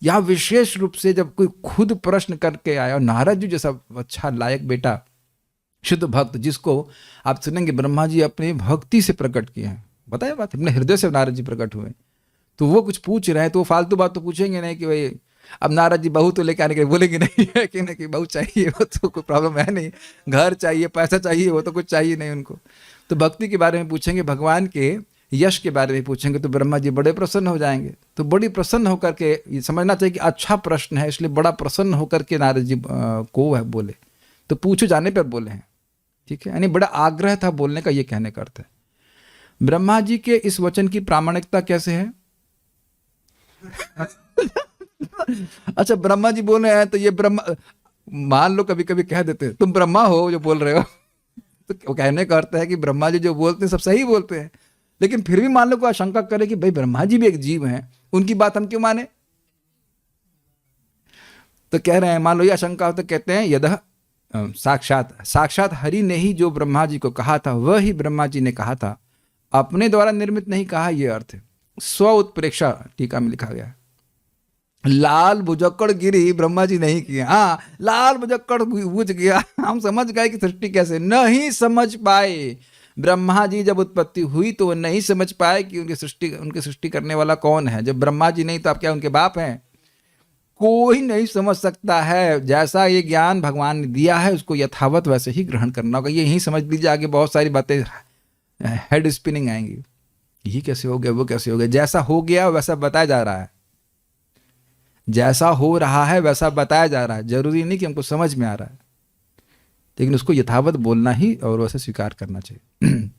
[SPEAKER 1] यहाँ विशेष रूप से जब कोई खुद प्रश्न करके आया, और नारद जी जैसा अच्छा लायक बेटा शुद्ध भक्त जिसको आप सुनेंगे ब्रह्मा जी अपने भक्ति से प्रकट किए हैं, बताया बात, अपने हृदय से नारद जी प्रकट हुए, तो वो कुछ पूछ रहे हैं तो वो फालतू बात तो पूछेंगे नहीं कि भाई अब नारद जी बहू तो लेके आने के बोलेंगे नहीं है कि नहीं कि बहू चाहिए, वो तो कोई प्रॉब्लम है नहीं, घर चाहिए, पैसा चाहिए, वो तो कुछ चाहिए नहीं उनको। तो भक्ति के बारे में पूछेंगे, भगवान के यश के बारे में पूछेंगे तो ब्रह्मा जी बड़े प्रसन्न हो जाएंगे। तो बड़ी प्रसन्न होकर के, ये समझना चाहिए कि अच्छा प्रश्न है इसलिए बड़ा प्रसन्न होकर के नारद जी को वह बोले, तो पूछे जाने पर बोले हैं, ठीक है, यानी बड़ा आग्रह था बोलने का, ये कहने का अर्थ है। ब्रह्मा जी के इस वचन की प्रामाणिकता कैसे है? अच्छा ब्रह्मा जी बोल रहे हैं तो ये ब्रह्मा, मान लो कभी कभी कह देते हैं तुम ब्रह्मा हो जो बोल रहे हो तो कहने का अर्थ है कि ब्रह्मा जी जो बोलते हैं सब सही बोलते हैं, लेकिन फिर भी मान लो कोई आशंका करे कि भाई ब्रह्मा जी भी एक जीव हैं, उनकी बात हम क्यों माने? तो कह रहे हैं मान लो ये आशंका हो तो कहते हैं यदः साक्षात हरि ने ही जो ब्रह्मा जी को कहा था वह ही ब्रह्मा जी ने कहा था, अपने द्वारा निर्मित नहीं कहा, यह अर्थ है। स्व उत्प्रेक्षा टीका में लिखा गया है। लाल बुजक्कड़ गिरी ब्रह्मा जी नहीं किया, हाँ लाल बुजक्कड़ बुझ गया, हम समझ गए कि सृष्टि कैसे, नहीं समझ पाए। ब्रह्मा जी जब उत्पत्ति हुई तो वो नहीं समझ पाए कि उनकी सृष्टि करने वाला कौन है। जब ब्रह्मा जी नहीं तो आप क्या उनके बाप हैं? कोई नहीं समझ सकता है। जैसा ये ज्ञान भगवान ने दिया है उसको यथावत वैसे ही ग्रहण करना होगा। ये यही समझ लीजिए, आगे बहुत सारी बातें हेड स्पिनिंग आएंगी, ये कैसे हो गया, वो कैसे हो गया। जैसा हो गया वैसा बताया जा रहा है, जैसा हो रहा है वैसा बताया जा रहा है। जरूरी नहीं कि हमको समझ में आ रहा है, लेकिन उसको यथावत बोलना ही और वैसे स्वीकार करना चाहिए।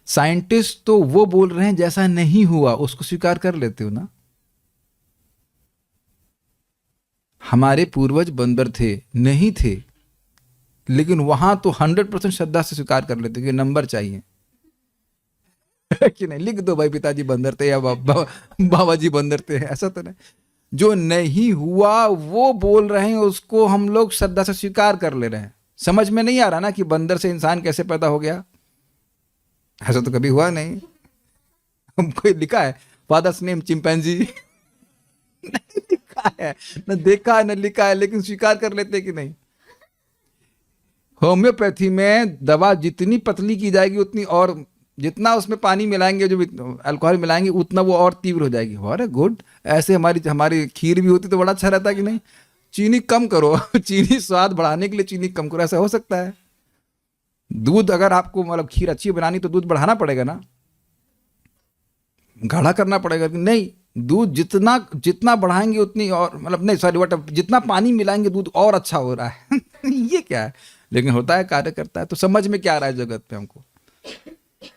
[SPEAKER 1] साइंटिस्ट तो वो बोल रहे हैं जैसा नहीं हुआ उसको स्वीकार कर लेते हो ना। हमारे पूर्वज बंदर थे, नहीं थे, लेकिन वहां तो 100% श्रद्धा से स्वीकार कर लेते कि नंबर चाहिए। कि नहीं, लिख दो भाई पिताजी बंदर थे या बाबा जी बंदर थे, ऐसा तो नहीं। जो नहीं हुआ वो बोल रहे हैं, उसको हम लोग श्रद्धा से स्वीकार कर ले रहे हैं। समझ में नहीं आ रहा ना कि बंदर से इंसान कैसे पैदा हो गया, ऐसा तो कभी हुआ नहीं। हमको लिखा है फादर्स नेम चिंपैंजी, नहीं लिखा है, न देखा है न लिखा है, लेकिन स्वीकार कर लेते कि नहीं। होम्योपैथी में दवा जितनी पतली की जाएगी उतनी, और जितना उसमें पानी मिलाएंगे, जो अल्कोहल मिलाएंगे, उतना वो और तीव्र हो जाएगी। अरे गुड, ऐसे हमारी खीर भी होती तो बड़ा अच्छा रहता कि नहीं। चीनी कम करो, चीनी स्वाद बढ़ाने के लिए चीनी कम करो, ऐसा हो सकता है। दूध अगर आपको मतलब खीर अच्छी बनानी तो दूध बढ़ाना पड़ेगा ना, गाढ़ा करना पड़ेगा कि नहीं। दूध जितना जितना बढ़ाएंगे उतनी, और मतलब नहीं सॉरी वट, जितना पानी मिलाएंगे दूध और अच्छा हो रहा है। ये क्या है, लेकिन होता है, कार्य करता है। तो समझ में क्या आ रहा है जगत पे हमको।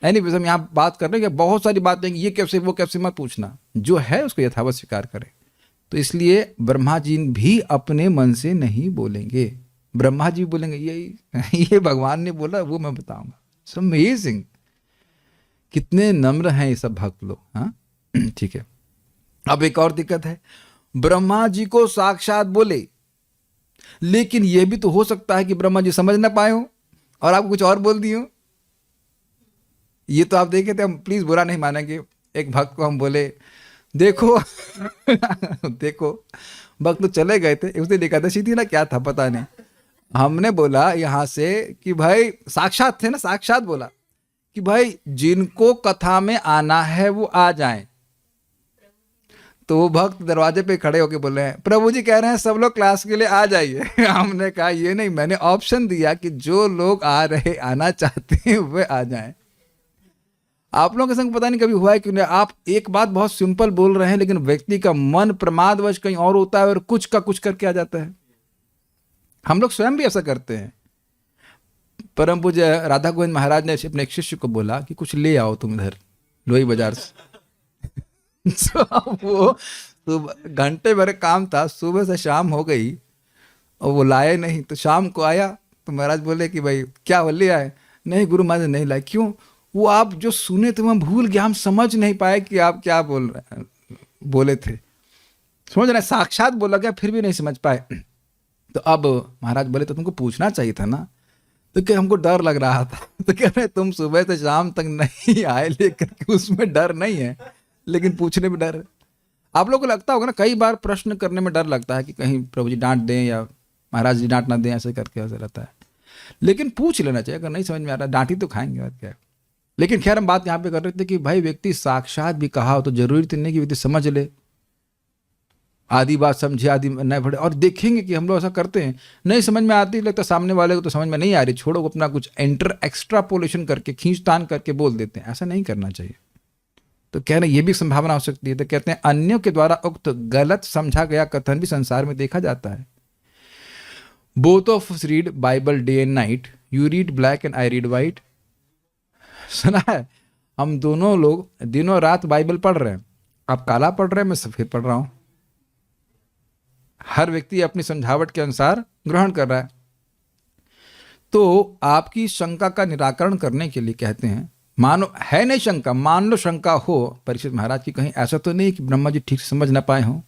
[SPEAKER 1] एनीवेज, हम यहाँ बात कर रहे हैं कि बहुत सारी बातें, ये कैसे वो कैसे मत पूछना, जो है उसको यथावत स्वीकार करें। तो इसलिए ब्रह्मा जी भी अपने मन से नहीं बोलेंगे। ब्रह्मा जी बोलेंगे ये भगवान ने बोला, वो मैं बताऊंगा। सो अमेजिंग, कितने नम्र हैं ये सब भक्त लोग। हाँ, ठीक है। अब एक और दिक्कत है, ब्रह्मा जी को साक्षात बोले, लेकिन यह भी तो हो सकता है कि ब्रह्मा जी समझ ना पाए हो और आप कुछ और बोल दिए हो। ये तो आप देखे थे, हम प्लीज बुरा नहीं मानेंगे। एक भक्त को हम बोले देखो देखो, भक्त तो चले गए थे, उसने एकादशी थी ना, क्या था पता नहीं। हमने बोला यहाँ से कि भाई, साक्षात थे ना, साक्षात बोला कि भाई जिनको कथा में आना है वो आ जाएं। तो वो भक्त दरवाजे पे खड़े होके बोल रहे हैं, प्रभु जी कह रहे हैं सब लोग क्लास के लिए आ जाइए। हमने कहा ये नहीं, मैंने ऑप्शन दिया कि जो लोग आ रहे, आना चाहते हैं वे आ जाएं। आप लोगों के संग पता नहीं कभी हुआ है कि आप एक बात बहुत सिंपल बोल रहे हैं, लेकिन व्यक्ति का मन प्रमादवश कहीं और होता है और कुछ का कुछ करके आ जाता है। हम लोग स्वयं भी ऐसा करते हैं। परम पूज्य राधा गोविंद महाराज ने अपने एक शिष्य को बोला कि कुछ ले आओ तुम इधर लोही बाजार से। वो तो घंटे भर काम था, सुबह से शाम हो गई और वो लाए नहीं। तो शाम को आया तो महाराज बोले कि भाई क्या वो ले आए? नहीं गुरु महाराज नहीं लाए। क्यों? वो आप जो सुने थे मैं भूल गया, हम समझ नहीं पाए कि आप क्या बोले थे। समझ रहे, साक्षात बोला गया फिर भी नहीं समझ पाए। तो अब महाराज बोले तो तुमको पूछना चाहिए था ना। तो क्या हमको डर लग रहा था। तो कह रहे तुम सुबह से शाम तक नहीं आए, लेकर के उसमें डर नहीं है, लेकिन पूछने में डर है। आप लोगों को लगता होगा ना, कई बार प्रश्न करने में डर लगता है कि कहीं प्रभु जी डांट दें या महाराज जी डांट ना दें, ऐसे करके ऐसा रहता है। लेकिन पूछ लेना चाहिए, अगर नहीं समझ में आ रहा डांटी तो खाएंगे और क्या। लेकिन खैर हम बात यहाँ पे कर रहे थे कि भाई व्यक्ति साक्षात भी कहा हो तो जरूरी तो नहीं कि व्यक्ति समझ ले, आधी बात समझे आधी नहीं पढ़े। और देखेंगे कि हम लोग ऐसा करते हैं, नहीं समझ में आती, लगता सामने वाले को तो समझ में नहीं आ रही, छोड़ो, अपना कुछ एक्स्ट्रापोलेशन करके खींचतान करके बोल देते हैं। ऐसा नहीं करना चाहिए। तो कह रहे ये भी संभावना हो सकती है। तो कहते हैं अन्यों के द्वारा उक्त गलत समझा गया कथन भी संसार में देखा जाता है। Both of us read Bible day and night, you read black and I read white. सुना है, हम दोनों लोग दिनों रात बाइबल पढ़ रहे हैं, आप काला पढ़ रहे हैं, मैं सफेद पढ़ रहा हूं। हर व्यक्ति अपनी समझावट के अनुसार ग्रहण कर रहा है। तो आपकी शंका का निराकरण करने के लिए कहते हैं, मानो है नहीं शंका, मान लो शंका हो परीक्षित महाराज की, कहीं ऐसा तो नहीं कि ब्रह्मा जी ठीक से समझ ना पाए हों,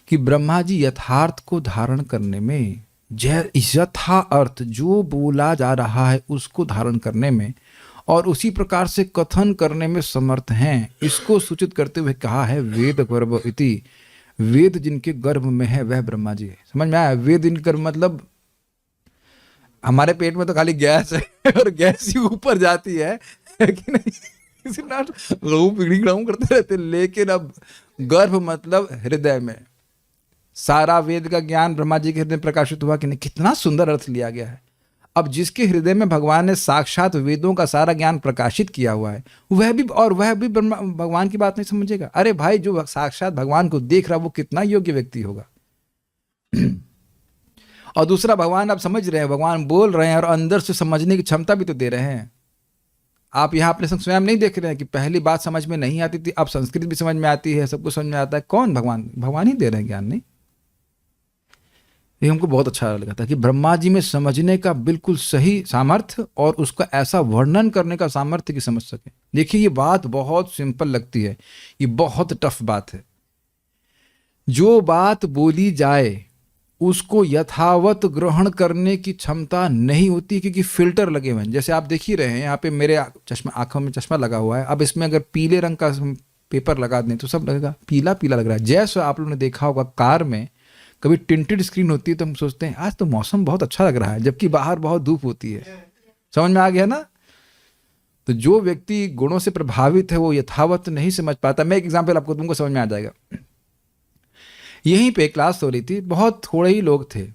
[SPEAKER 1] कि ब्रह्मा जी यथार्थ को धारण करने में, यथा अर्थ जो बोला जा रहा है उसको धारण करने में और उसी प्रकार से कथन करने में समर्थ हैं। इसको सूचित करते हुए कहा है वेद गर्भ इति, वेद जिनके गर्भ में है वह ब्रह्मा जी है। समझ में आया? वेद जिनके गर्भ मतलब हमारे पेट में तो खाली गैस है और गैस ही ऊपर जाती है कि नहीं, करते रहते। लेकिन अब गर्भ मतलब हृदय में सारा वेद का ज्ञान ब्रह्मा जी के हृदय में प्रकाशित हुआ कि नहीं। कितना सुंदर अर्थ लिया गया है। अब जिसके हृदय में भगवान ने साक्षात वेदों का सारा ज्ञान प्रकाशित किया हुआ है, वह भी भगवान की बात नहीं समझेगा। अरे भाई, जो साक्षात भगवान को देख रहा वो कितना योग्य व्यक्ति होगा। और दूसरा, भगवान आप समझ रहे हैं, भगवान बोल रहे हैं और अंदर से समझने की क्षमता भी तो दे रहे हैं। आप यहाँ अपने संग स्वयं नहीं देख रहे हैं कि पहली बात समझ में नहीं आती थी, अब संस्कृत भी समझ में आती है, सब कुछ समझ में आता है। कौन? भगवान ही दे रहे हैं ज्ञान। नहीं, ये हमको बहुत अच्छा लगा था कि ब्रह्मा जी में समझने का बिल्कुल सही सामर्थ्य और उसका ऐसा वर्णन करने का सामर्थ्य कि समझ सके। देखिए, ये बात बहुत सिंपल लगती है, ये बहुत टफ बात है। जो बात बोली जाए उसको यथावत ग्रहण करने की क्षमता नहीं होती, क्योंकि फिल्टर लगे हुए हैं। जैसे आप देख ही रहे हैं, यहाँ पे मेरे आंखों में चश्मा लगा हुआ है। अब इसमें अगर पीले रंग का पेपर लगा दें तो सब लगेगा पीला पीला लग रहा है। जैसे आप लोगों ने देखा होगा, कार में कभी टिंटेड स्क्रीन होती है तो हम सोचते हैं आज तो मौसम बहुत अच्छा लग रहा है, जबकि बाहर बहुत धूप होती है। समझ में आ गया ना? तो जो व्यक्ति गुणों से प्रभावित है वो यथावत नहीं समझ पाता। मैं एक एग्जाम्पल आपको, तुमको समझ में आ जाएगा। यहीं पे क्लास हो रही थी, बहुत थोड़े ही लोग थे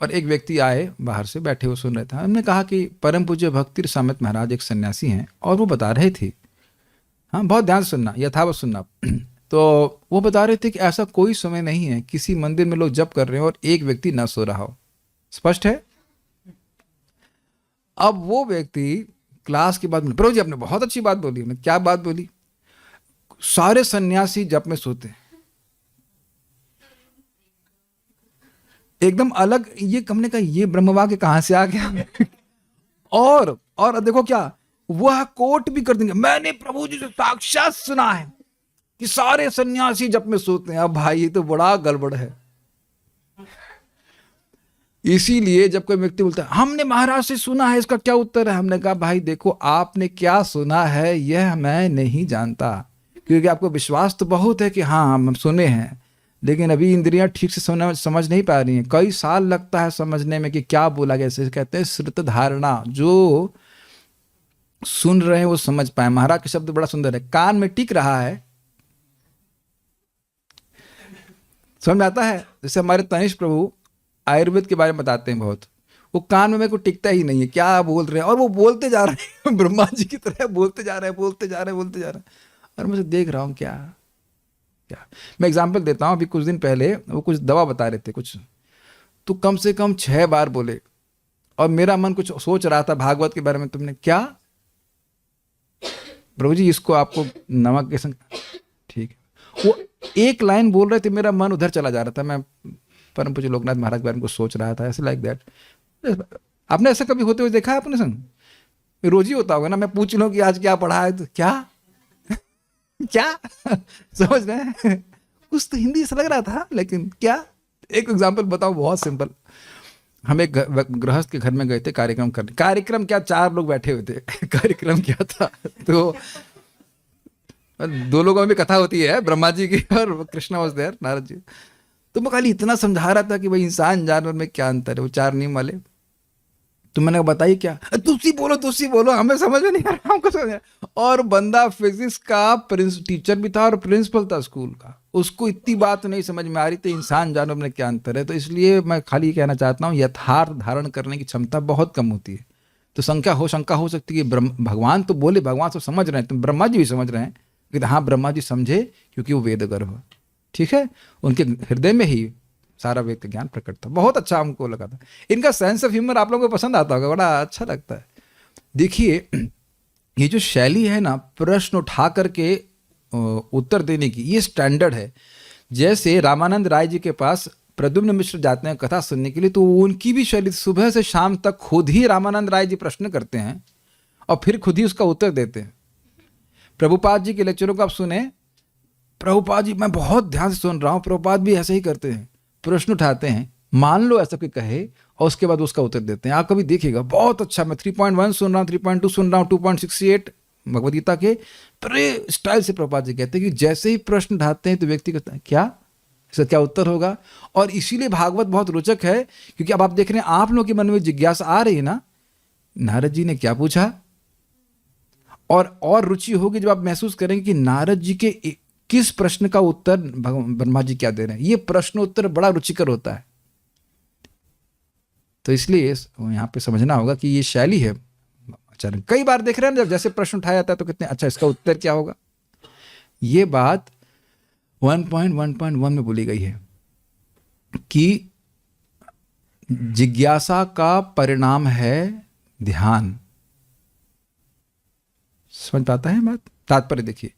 [SPEAKER 1] और एक व्यक्ति आए बाहर से, बैठे हुए सुन रहे थे। हमने कहा कि परम पूज्य भक्ति सामत महाराज एक सन्यासी हैं और वो बता रहे थे, हाँ बहुत ध्यान से सुनना, यथावत सुनना। तो वो बता रहे थे कि ऐसा कोई समय नहीं है किसी मंदिर में लोग जप कर रहे हो और एक व्यक्ति न सो रहा हो। स्पष्ट है? अब वो व्यक्ति क्लास के बाद में, प्रभु जी आपने बहुत अच्छी बात बोली। मैं, क्या बात बोली? सारे सन्यासी जप में सोते हैं। एकदम अलग। ये हमने कहा ये ब्रह्मवाक्य कहां से आ गया? और देखो क्या, वह कोट भी कर देंगे, मैंने प्रभु जी से साक्षात सुना है कि सारे सन्यासी जप में सोते हैं। अब भाई ये तो बड़ा गड़बड़ है। इसीलिए जब कोई व्यक्ति बोलता है हमने महाराज से सुना है, इसका क्या उत्तर है? हमने कहा भाई देखो, आपने क्या सुना है यह मैं नहीं जानता, क्योंकि आपको विश्वास तो बहुत है कि हाँ हम सुने हैं, लेकिन अभी इंद्रियां ठीक से समझ नहीं पा रही हैं। कई साल लगता है समझने में कि क्या बोला गया। जैसे कहते हैं श्रुत धारणा, जो सुन रहे हैं वो समझ पाए। महाराज के शब्द बड़ा सुंदर है, कान में टिक रहा है, समझ में आता है। जैसे हमारे तनिष्क प्रभु आयुर्वेद के बारे में बताते हैं बहुत, वो कान में मेरे को टिकता ही नहीं है क्या बोल रहे हैं, और वो बोलते जा रहे हैं ब्रह्मा जी की तरह, बोलते जा रहे हैं। और मैं देख रहा हूँ क्या। मैं एग्जाम्पल देता हूँ। अभी कुछ दिन पहले वो कुछ दवा बता रहे थे कुछ, तो कम से कम 6 बार बोले और मेरा मन कुछ सोच रहा था भागवत के बारे में। तुमने क्या प्रभु जी इसको आपको नमक के संग, ठीक है। वो एक लाइन बोल रहे थे, मेरा मन उधर चला जा रहा था। मैं परम पूज्य लोकनाथ महाराज के बारे में कुछ सोच रहा था, ऐसे लाइक दैट। आपने ऐसा कभी होते हुए देखा है अपने संग? रोज ही होता होगा ना। मैं पूछ लूँ कि आज क्या पढ़ा है तो क्या क्या समझ रहे हैं? कुछ तो हिंदी से लग रहा था, लेकिन क्या। एक एग्जांपल बताओ, बहुत सिंपल। हम एक गृहस्थ के घर में गए थे कार्यक्रम करने। कार्यक्रम क्या, 4 लोग बैठे हुए थे। कार्यक्रम क्या था, तो 2 लोगों में भी कथा होती है, ब्रह्मा जी की और कृष्णा वाज देयर, नारद जी। तो मैं खाली इतना समझा रहा था कि भाई इंसान जानवर में क्या अंतर है, वो 4 नियम वाले। तो मैंने बताइए क्या, तुसी बोलो, हमें समझ में नहीं आ रहा, हमको समझ। और बंदा फिजिक्स का टीचर भी था और प्रिंसिपल था स्कूल का, उसको इतनी बात नहीं समझ में आ रही थी इंसान जानवर में क्या अंतर है। तो इसलिए मैं खाली कहना चाहता हूँ, यथार्थ धारण करने की क्षमता बहुत कम होती है। तो शंका हो सकती है कि भगवान तो बोले, भगवान तो समझ रहे हैं, तो ब्रह्मा जी भी समझ रहे हैं। कि हाँ, ब्रह्मा जी समझे क्योंकि वो वेद गर्भ, ठीक है, उनके हृदय में ही सारा वेद का ज्ञान प्रकट था। बहुत अच्छा हमको लगा था। इनका सेंस ऑफ ह्यूमर आप लोगों को पसंद आता होगा, बड़ा अच्छा लगता है। देखिए, ये जो शैली है ना, प्रश्न उठा करके उत्तर देने की, ये स्टैंडर्ड है। जैसे रामानंद राय जी के पास प्रद्युम्न मिश्र जाते हैं कथा सुनने के लिए, तो उनकी भी शैली सुबह से शाम तक खुद ही रामानंद राय जी प्रश्न करते हैं और फिर खुद ही उसका उत्तर देते हैं। प्रभुपाद जी के लेक्चरों को आप सुने, प्रभुपाद जी मैं बहुत ध्यान से सुन रहा हूँ, प्रभुपाद भी ऐसे ही करते हैं, प्रश्न उठाते हैं, मान लो ऐसा कोई कहे, और उसके बाद उसका उत्तर देते हैं। आप कभी देखिएगा, बहुत अच्छा। मैं 3.1 सुन रहा हूँ, 3.2 सुन रहा हूँ, 2.68 भगवद गीता के पूरे स्टाइल से प्रभुपाद जी कहते हैं कि जैसे ही प्रश्न उठाते हैं तो व्यक्ति कहता है क्या, इसका क्या उत्तर होगा। और इसीलिए भागवत बहुत रोचक है, क्योंकि अब आप देख रहे हैं, आप लोगों के मन में जिज्ञासा आ रही है ना, नारद जी ने क्या पूछा, और रुचि होगी जब आप महसूस करेंगे कि नारद जी के किस प्रश्न का उत्तर ब्रह्मा जी क्या दे रहे हैं। ये प्रश्न उत्तर बड़ा रुचिकर होता है। तो इसलिए यहाँ पे समझना होगा कि ये शैली है आचार्य। कई बार देख रहे हैं जब जैसे प्रश्न उठाया जाता है तो कितने अच्छा इसका उत्तर क्या होगा। ये बात 1.1.1 में बोली गई है कि जिज्ञासा का परिणाम है ध्यान। समझ पाता है बात? तात्पर्य देखिए,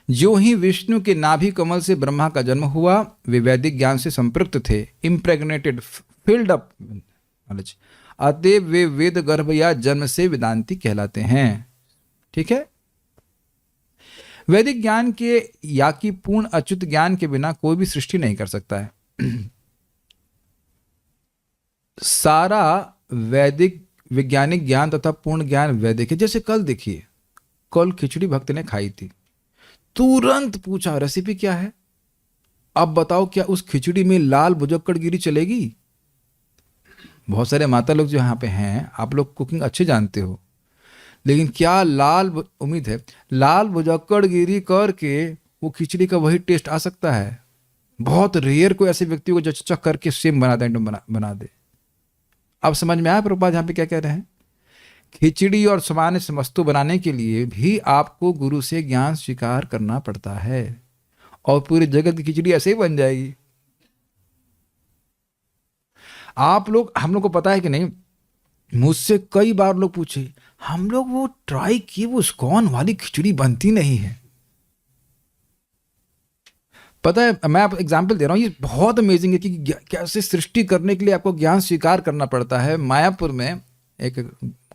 [SPEAKER 1] जो ही विष्णु के नाभि कमल से ब्रह्मा का जन्म हुआ, वे वैदिक ज्ञान से संपृक्त थे, इम्प्रेग्नेटेड, फिल्ड अप नॉलेज, अतएव वे वेद गर्भ या जन्म से वेदांती कहलाते हैं। ठीक है। वैदिक ज्ञान के या कि पूर्ण अच्युत ज्ञान के बिना कोई भी सृष्टि नहीं कर सकता है। सारा वैदिक वैज्ञानिक ज्ञान तथा पूर्ण ज्ञान वैदिक है। जैसे कल देखिए, कल खिचड़ी भक्त ने खाई थी, तुरंत पूछा रेसिपी क्या है। अब बताओ क्या उस खिचड़ी में लाल बुजक्कड़गिरी चलेगी? बहुत सारे माता लोग जो यहाँ पे हैं, आप लोग कुकिंग अच्छे जानते हो, लेकिन क्या उम्मीद है लाल बुजक्कड़गिरी करके वो खिचड़ी का वही टेस्ट आ सकता है? बहुत रेयर कोई ऐसे व्यक्ति को जो चक करके सेम बना दे, बना दे। अब समझ में आया प्रभुपाद यहाँ पे क्या कह रहे हैं? खिचड़ी और सामान्य समस्तु बनाने के लिए भी आपको गुरु से ज्ञान स्वीकार करना पड़ता है, और पूरी जगत की खिचड़ी ऐसे ही बन जाएगी। हम लोग को पता है कि नहीं, मुझसे कई बार लोग पूछे, हम लोग वो ट्राई किए, वो स्कॉन वाली खिचड़ी बनती नहीं है। पता है, मैं आपको एग्जाम्पल दे रहा हूँ, ये बहुत अमेजिंग है कि कैसे सृष्टि करने के लिए आपको ज्ञान स्वीकार करना पड़ता है। मायापुर में एक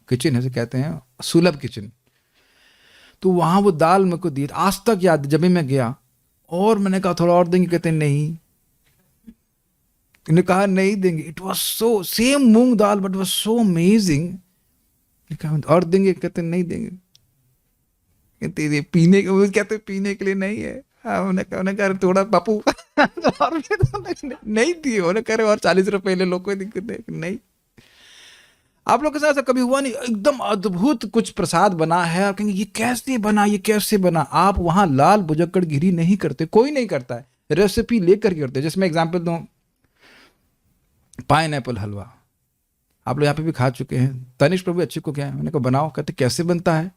[SPEAKER 1] किचन है, कहते हैं सुलभ किचन, तो वहाँ वो दाल मेरे को दी, आज तक याद जब भी मैं गया, और मैंने कहा थोड़ा और देंगे, कहते नहीं, ने कहा नहीं देंगे। It was so same moong dal but was so amazing. और देंगे, कहते नहीं देंगे, कहते पीने के, कहते पीने के लिए नहीं है। उन्हें कह रहे थोड़ा बापू और नहीं दिए, उन्हें कह रहे और 40 रुपए ले लो, कोई दिक्कत नहीं। आप लोग के साथ ऐसा कभी हुआ नहीं? एकदम अद्भुत कुछ प्रसाद बना है, आप कहेंगे ये कैसे बना, ये कैसे बना? आप वहां लाल बुजक्कड़गिरी नहीं करते, कोई नहीं करता है, रेसिपी लेकर के करते। जैसे मैं एग्जांपल दूं, पाइनएप्पल हलवा आप लोग यहाँ पे भी खा चुके हैं। तनिष्क प्रभु अच्छे को क्या है, मैंने कहा बनाओ, कहते कैसे बनता है?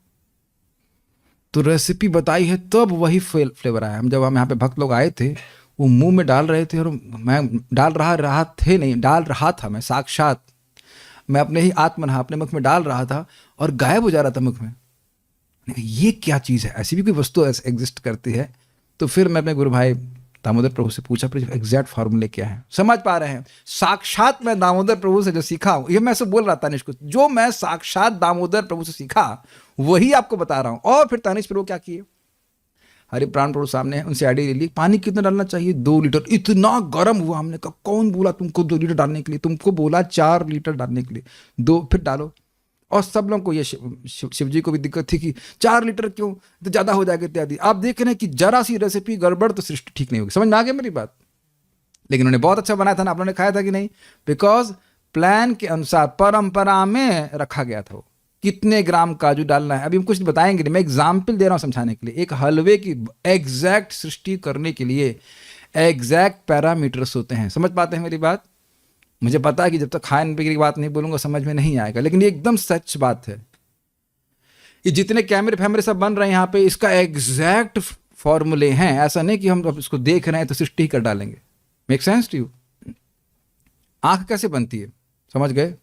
[SPEAKER 1] तो रेसिपी बताई है, तब वही फ्लेवर आया। जब हम यहाँ पे भक्त लोग आए थे, वो मुंह में डाल रहे थे, और मैं डाल रहा था मैं साक्षात, मैं अपने ही आत्मना अपने मुख में डाल रहा था, और गायब हो जा रहा था मुख में। ये क्या चीज़ है? ऐसी भी कोई वस्तु एग्जिस्ट करती है? तो फिर मैं अपने गुरु भाई दामोदर प्रभु से पूछा, एग्जैक्ट फार्मूले क्या है? समझ पा रहे हैं? साक्षात मैं दामोदर प्रभु से जो सीखा, ये मैं सब बोल रहा था तनिष्क को, जो मैं साक्षात दामोदर प्रभु से सीखा वही आपको बता रहा हूं। और फिर तनिष्क प्रभु क्या किए, हरि प्राण प्रभु सामने है, उनसे आईडी ले ली, पानी कितना डालना चाहिए? 2 लीटर। इतना गर्म हुआ, हमने कहा कौन बोला तुमको 2 लीटर डालने के लिए? तुमको बोला 4 लीटर डालने के लिए, 2 फिर डालो। और सब लोगों को ये शिव जी को भी दिक्कत थी कि 4 लीटर क्यों, तो ज़्यादा हो जाएगा इत्यादि। आप देख रहे हैं कि जरा सी रेसिपी गड़बड़ तो सृष्टि ठीक नहीं होगी। समझ में आ गया मेरी बात? लेकिन उन्होंने बहुत अच्छा बनाया था ना, आप लोगों ने खाया था कि नहीं? बिकॉज प्लान के अनुसार परंपरा में रखा गया था वो कितने ग्राम काजू डालना है। अभी हम कुछ बताएंगे नहीं, मैं एग्जाम्पल दे रहा हूँ समझाने के लिए। एक हलवे की एग्जैक्ट सृष्टि करने के लिए एग्जैक्ट पैरामीटर्स होते हैं। समझ पाते हैं मेरी बात? मुझे पता है कि जब तक खान पीने की बात नहीं बोलूंगा समझ में नहीं आएगा, लेकिन ये एकदम सच बात है। ये जितने कैमरे फैमरे सब बन रहे हैं यहाँ पे, इसका एग्जैक्ट फॉर्मूले हैं। ऐसा नहीं कि हम अब इसको देख रहे हैं तो सृष्टि कर डालेंगे। Make sense to you? आंख कैसे बनती है, समझ गए?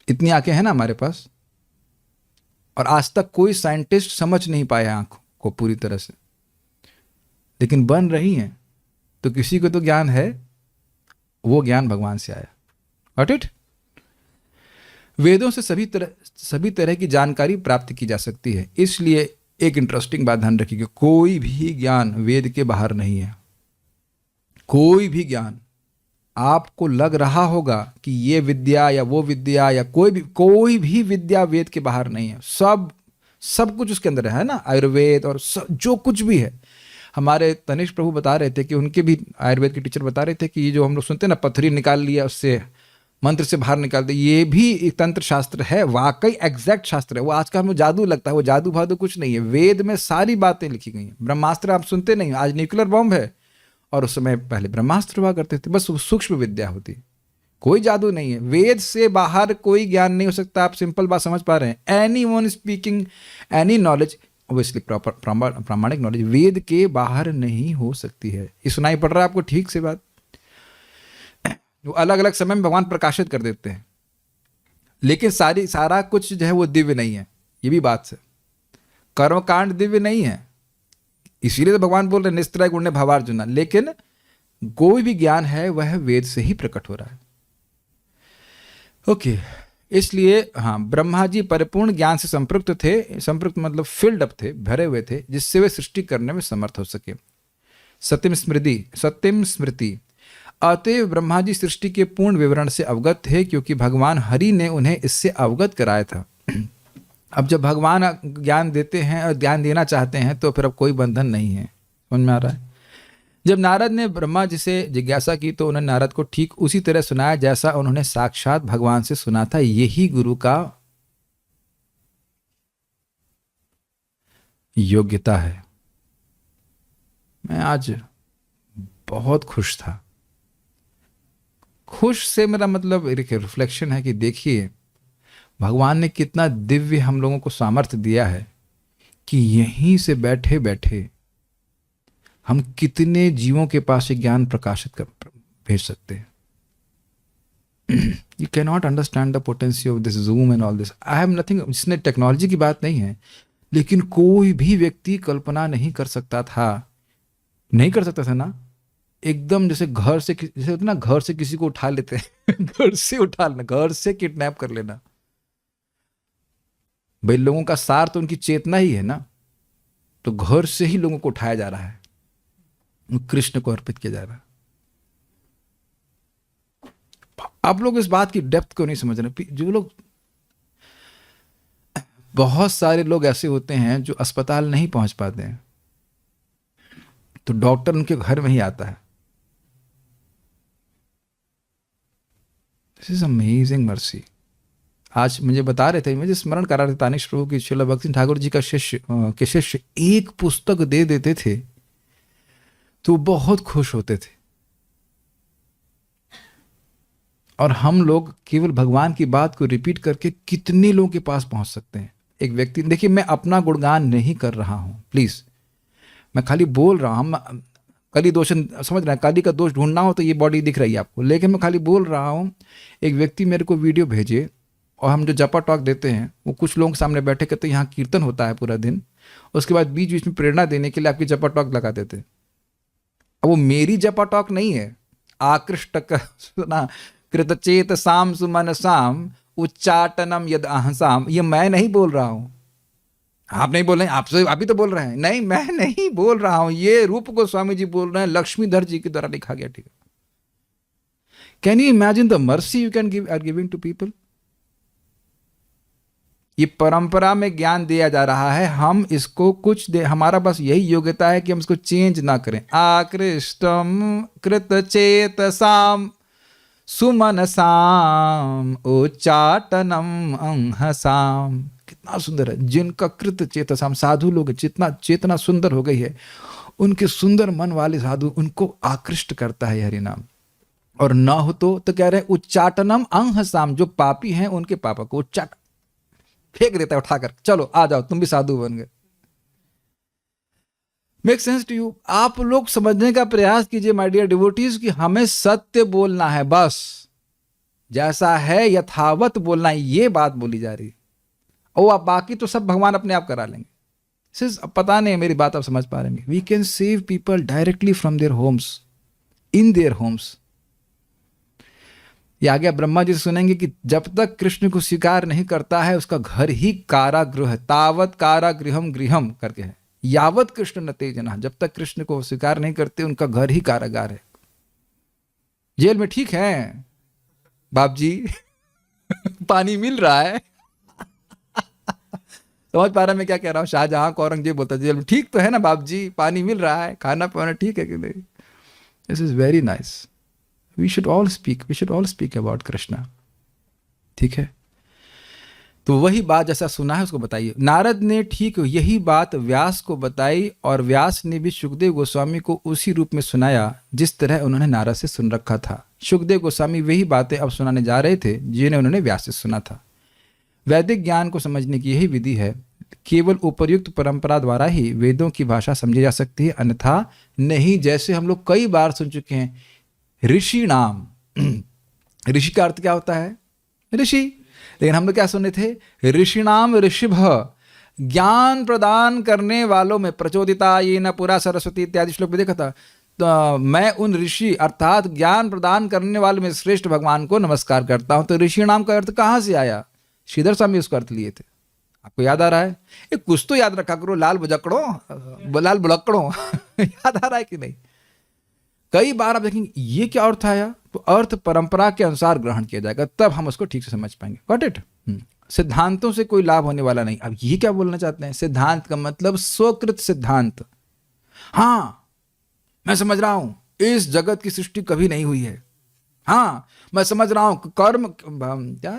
[SPEAKER 1] इतनी आंखें हैं ना हमारे पास, और आज तक कोई साइंटिस्ट समझ नहीं पाया आंख को पूरी तरह से, लेकिन बन रही हैं। तो किसी को तो ज्ञान है, वो ज्ञान भगवान से आया। Got it? वेदों से सभी तरह की जानकारी प्राप्त की जा सकती है। इसलिए एक इंटरेस्टिंग बात ध्यान रखिए, कोई भी ज्ञान वेद के बाहर नहीं है। कोई भी ज्ञान आपको लग रहा होगा कि ये विद्या या वो विद्या या कोई भी विद्या वेद के बाहर नहीं है। सब कुछ उसके अंदर है ना, आयुर्वेद और जो कुछ भी है। हमारे तनिष्क प्रभु बता रहे थे कि उनके भी आयुर्वेद के टीचर बता रहे थे कि ये जो हम लोग सुनते हैं ना, पथरी निकाल लिया, उससे मंत्र से बाहर निकाल दे, ये भी एक तंत्र शास्त्र है, वाकई एग्जैक्ट शास्त्र है। वो आज का हमें जादू लगता है, वो जादू भादू कुछ नहीं है। वेद में सारी बातें लिखी गई हैं। ब्रह्मास्त्र आप सुनते नहीं, आज न्यूक्लियर बॉम्ब है, और उस समय पहले ब्रह्मास्त्र हुआ करते थे। बस वो सूक्ष्म विद्या होती, कोई जादू नहीं है, वेद से बाहर कोई ज्ञान नहीं हो सकता। आप सिंपल बात समझ पा रहे हैं? Any one speaking any knowledge, obviously प्रामाणिक नॉलेज वेद के बाहर नहीं हो सकती है। ये सुनाई पड़ रहा है आपको ठीक से बात? वो अलग अलग समय में भगवान प्रकाशित कर देते हैं, लेकिन सारा कुछ जो है वो दिव्य नहीं है। ये भी बात है, कर्मकांड दिव्य नहीं है, इसीलिए तो भगवान बोल रहे हैं निस्त्रय गुण्य भावार्जुना। लेकिन कोई भी ज्ञान है वह वेद से ही प्रकट हो रहा है। ओके, इसलिए हाँ, ब्रह्मा जी परिपूर्ण ज्ञान से संपृक्त थे। संपृक्त मतलब फिल्ड अप थे, भरे हुए थे, जिससे वे सृष्टि करने में समर्थ हो सके। सत्यम स्मृति। अतएव ब्रह्मा जी सृष्टि के पूर्ण विवरण से अवगत थे, क्योंकि भगवान हरि ने उन्हें इससे अवगत कराया था। अब जब भगवान ज्ञान देते हैं और ज्ञान देना चाहते हैं तो फिर अब कोई बंधन नहीं है। समझ में आ रहा है? जब नारद ने ब्रह्मा जी से जिज्ञासा की तो उन्होंने नारद को ठीक उसी तरह सुनाया जैसा उन्होंने साक्षात भगवान से सुना था। यही गुरु का योग्यता है। मैं आज बहुत खुश था। खुश से मेरा मतलब एक रिफ्लेक्शन है कि देखिए भगवान ने कितना दिव्य हम लोगों को सामर्थ्य दिया है कि यहीं से बैठे बैठे हम कितने जीवों के पास ये ज्ञान प्रकाशित कर भेज सकते हैं। You can not understand the potency of this zoom and all this. I have nothing, इसमें टेक्नोलॉजी की बात नहीं है, लेकिन कोई भी व्यक्ति कल्पना नहीं कर सकता था ना। एकदम जैसे घर से, जैसे होता ना घर से किसी को उठा लेते हैं घर से उठा लेना, घर से किडनैप कर लेना। भाई लोगों का सार तो उनकी चेतना ही है ना, तो घर से ही लोगों को उठाया जा रहा है, कृष्ण को अर्पित किया जा रहा है। आप लोग इस बात की डेप्थ को नहीं समझ रहे। जो लोग, बहुत सारे लोग ऐसे होते हैं जो अस्पताल नहीं पहुंच पाते हैं, तो डॉक्टर उनके घर में ही आता है। This is amazing mercy. आज मुझे बता रहे थे, मुझे स्मरण करा रहे थे तानिश प्रभु की, श्रील भक्ति ठाकुर जी का शिष्य एक पुस्तक दे देते थे तो बहुत खुश होते थे। और हम लोग केवल भगवान की बात को रिपीट करके कितने लोगों के पास पहुंच सकते हैं। एक व्यक्ति, देखिए मैं अपना गुणगान नहीं कर रहा हूं, प्लीज, मैं खाली बोल रहा हूं। कली दोष समझ रहे हैं, कली का दोष ढूंढना हो तो ये बॉडी दिख रही है आपको, लेकिन मैं खाली बोल रहा हूं। एक व्यक्ति मेरे को वीडियो भेजे, और हम जो जपा टॉक देते हैं वो कुछ लोगों के सामने बैठे कहते हैं यहाँ कीर्तन होता है पूरा दिन, उसके बाद बीच बीच में प्रेरणा देने के लिए आपकी जपा टॉक लगा देते हैं। अब वो मेरी जपा टॉक नहीं है, आकृष्ट सुना कृतचेत साम सुमन साम उच्चाटनम यद अहसाम, ये मैं नहीं बोल रहा हूं। आप नहीं बोल रहे हैं, आपसे आप ही तो बोल रहे हैं। नहीं, मैं नहीं बोल रहा हूं, ये रूप गोस्वामी जी बोल रहे हैं, लक्ष्मीधर जी के द्वारा लिखा गया। ठीक है, can you imagine the mercy you can give or giving to people. ये परंपरा में ज्ञान दिया जा रहा है, हम इसको कुछ दे, हमारा बस यही योग्यता है कि हम इसको चेंज ना करें। आकृष्टम कृत चेत साम सुमन साम उच्चाटनम अंहसाम। कितना सुंदर है, जिनका कृत चेत साम, साधु लोग जितना चेतना सुंदर हो गई है, उनके सुंदर मन वाले साधु, उनको आकृष्ट करता है हरि नाम। और ना हो तो कह रहे हैं उच्चाटनम अंहसाम, जो पापी हैं उनके पापा को उच्चाट फेंक देता है उठाकर, चलो आ जाओ तुम भी साधु बन गए। Make sense to you? आप लोग समझने का प्रयास कीजिए माय डियर डिवोटीज कि हमें सत्य बोलना है, बस जैसा है यथावत बोलना है, ये बात बोली जा रही है। और आप बाकी तो सब भगवान अपने आप करा लेंगे। सिर्फ पता नहीं मेरी बात आप समझ पा रहे हैं? We can save people directly from their homes, in their homes. ये आगे ब्रह्मा जी से सुनेंगे कि जब तक कृष्ण को स्वीकार नहीं करता है उसका घर ही कारागृह है। तावत कारागृहम गृहम करके है, यावत कृष्ण न तेजना, जब तक कृष्ण को स्वीकार नहीं करते उनका घर ही कारागार है। जेल में ठीक है बाप जी पानी मिल रहा है समझ पा रहा मैं क्या कह रहा हूं? शाहजहां को औरंगजेब बोलता जेल में, ठीक तो है ना बाप जी, पानी मिल रहा है, खाना पीना ठीक है कि नहीं? This is very nice. we should all speak about Krishna। ठीक है, तो वही बात जैसा सुना है उसको बताइए। नारद ने ठीक यही बात व्यास को बताई और व्यास ने भी सुखदेव गोस्वामी को उसी रूप में सुनाया जिस तरह उन्होंने नारद से सुन रखा था। सुखदेव गोस्वामी वही बातें अब सुनाने जा रहे थे जिन्हें उन्होंने व्यास से सुना था। वैदिक ज्ञान को समझने की यही विधि है। केवल उपर्युक्त परंपरा द्वारा ही वेदों की भाषा समझी जा सकती है, अन्यथा नहीं। जैसे हम लोग कई बार सुन चुके हैं ऋषि नाम। ऋषि का अर्थ क्या होता है? ऋषि। लेकिन हम लोग क्या सुने थे? ऋषिणाम ऋषिभ, ज्ञान प्रदान करने वालों में प्रचोदिता ये न पुरा सरस्वती इत्यादि श्लोक में देखा था। तो मैं उन ऋषि अर्थात ज्ञान प्रदान करने वाले में श्रेष्ठ भगवान को नमस्कार करता हूं। तो ऋषि नाम का अर्थ कहां से आया? श्रीधर स्वामी उसका अर्थ लिए थे। आपको याद आ रहा है? ये कुछ तो याद रखा करो, लाल बुजकड़ो, लाल बुलक्कड़ो। याद आ रहा है कि नहीं? कई बार आप देखेंगे ये क्या अर्थ आया, तो अर्थ परंपरा के अनुसार ग्रहण किया जाएगा, तब हम उसको ठीक से समझ पाएंगे। Got it? सिद्धांतों से कोई लाभ होने वाला नहीं। अब ये क्या बोलना चाहते हैं? सिद्धांत का मतलब स्वकृत सिद्धांत। हाँ, मैं समझ रहा हूं इस जगत की सृष्टि कभी नहीं हुई है। हाँ, मैं समझ रहा हूं कर्म क्या,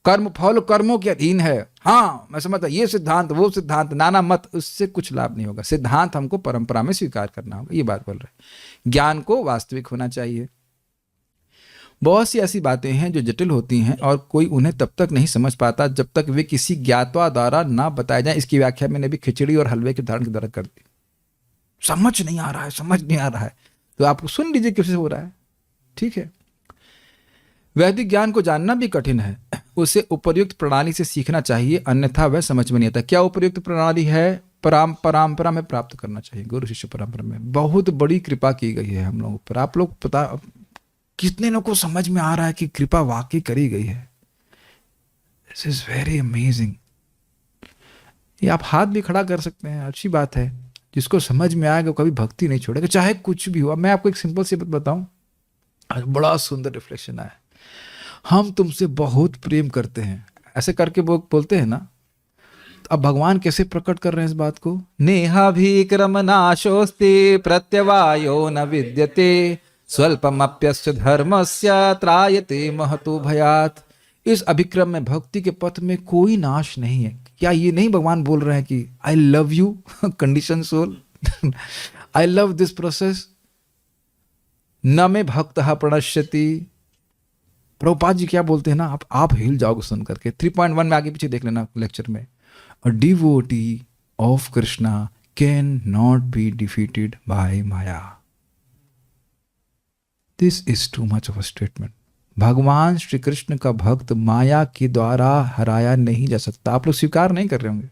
[SPEAKER 1] कर्म फल कर्मों के अधीन है। हाँ, मैं समझता, ये सिद्धांत वो सिद्धांत, नाना मत, उससे कुछ लाभ नहीं होगा। सिद्धांत हमको परंपरा में स्वीकार करना होगा, ये बात बोल रहे। ज्ञान को वास्तविक होना चाहिए। बहुत सी ऐसी बातें हैं जो जटिल होती हैं और कोई उन्हें तब तक नहीं समझ पाता जब तक वे किसी ज्ञातवा द्वारा ना बताए जाए। इसकी व्याख्या मैंने भी खिचड़ी और हलवे के उदाहरण के द्वारा कर दी। समझ नहीं आ रहा है, समझ नहीं आ रहा है, तो आप सुन लीजिए कैसे हो रहा है। ठीक है? वैदिक ज्ञान को जानना भी कठिन है, उसे उपर्युक्त प्रणाली से सीखना चाहिए, अन्यथा वह समझ में नहीं आता। क्या उपर्युक्त प्रणाली है? परंपरा में प्राप्त करना चाहिए। गुरु शिष्य परंपरा में बहुत बड़ी कृपा की गई है हम लोगों पर। आप लोग पता कितने लोगों को समझ में आ रहा है कि कृपा वाकई करी गई है? This is very amazing. ये आप हाथ भी खड़ा कर सकते हैं, अच्छी बात है। जिसको समझ में आएगा कभी भक्ति नहीं छोड़ेगा, चाहे कुछ भी हुआ। मैं आपको एक सिंपल सी बात बताऊं, आज बड़ा सुंदर रिफ्लेक्शन आया। हम तुमसे बहुत प्रेम करते हैं, ऐसे करके वो बोलते हैं ना। अब भगवान कैसे प्रकट कर रहे हैं इस बात को? नेहा भी क्रम नाशोस्ति प्रत्यवायो न विद्यते स्वल्पमप्यस्य धर्मस्य त्रायते महतो भयात। इस अभिक्रम में, भक्ति के पथ में कोई नाश नहीं है। क्या ये नहीं भगवान बोल रहे हैं कि I love you condition soul, I love this process, न में भक्त प्रणश्यति। प्रभुपाद जी क्या बोलते हैं ना, आप हिल जाओगे सुन करके। 3.1 में आगे पीछे देख लेना लेक्चर में। A devotee of Krishna can not be defeated by Maya. This is too much of a statement. भगवान श्री कृष्ण का भक्त माया के द्वारा हराया नहीं जा सकता। आप लोग स्वीकार नहीं कर रहे होंगे,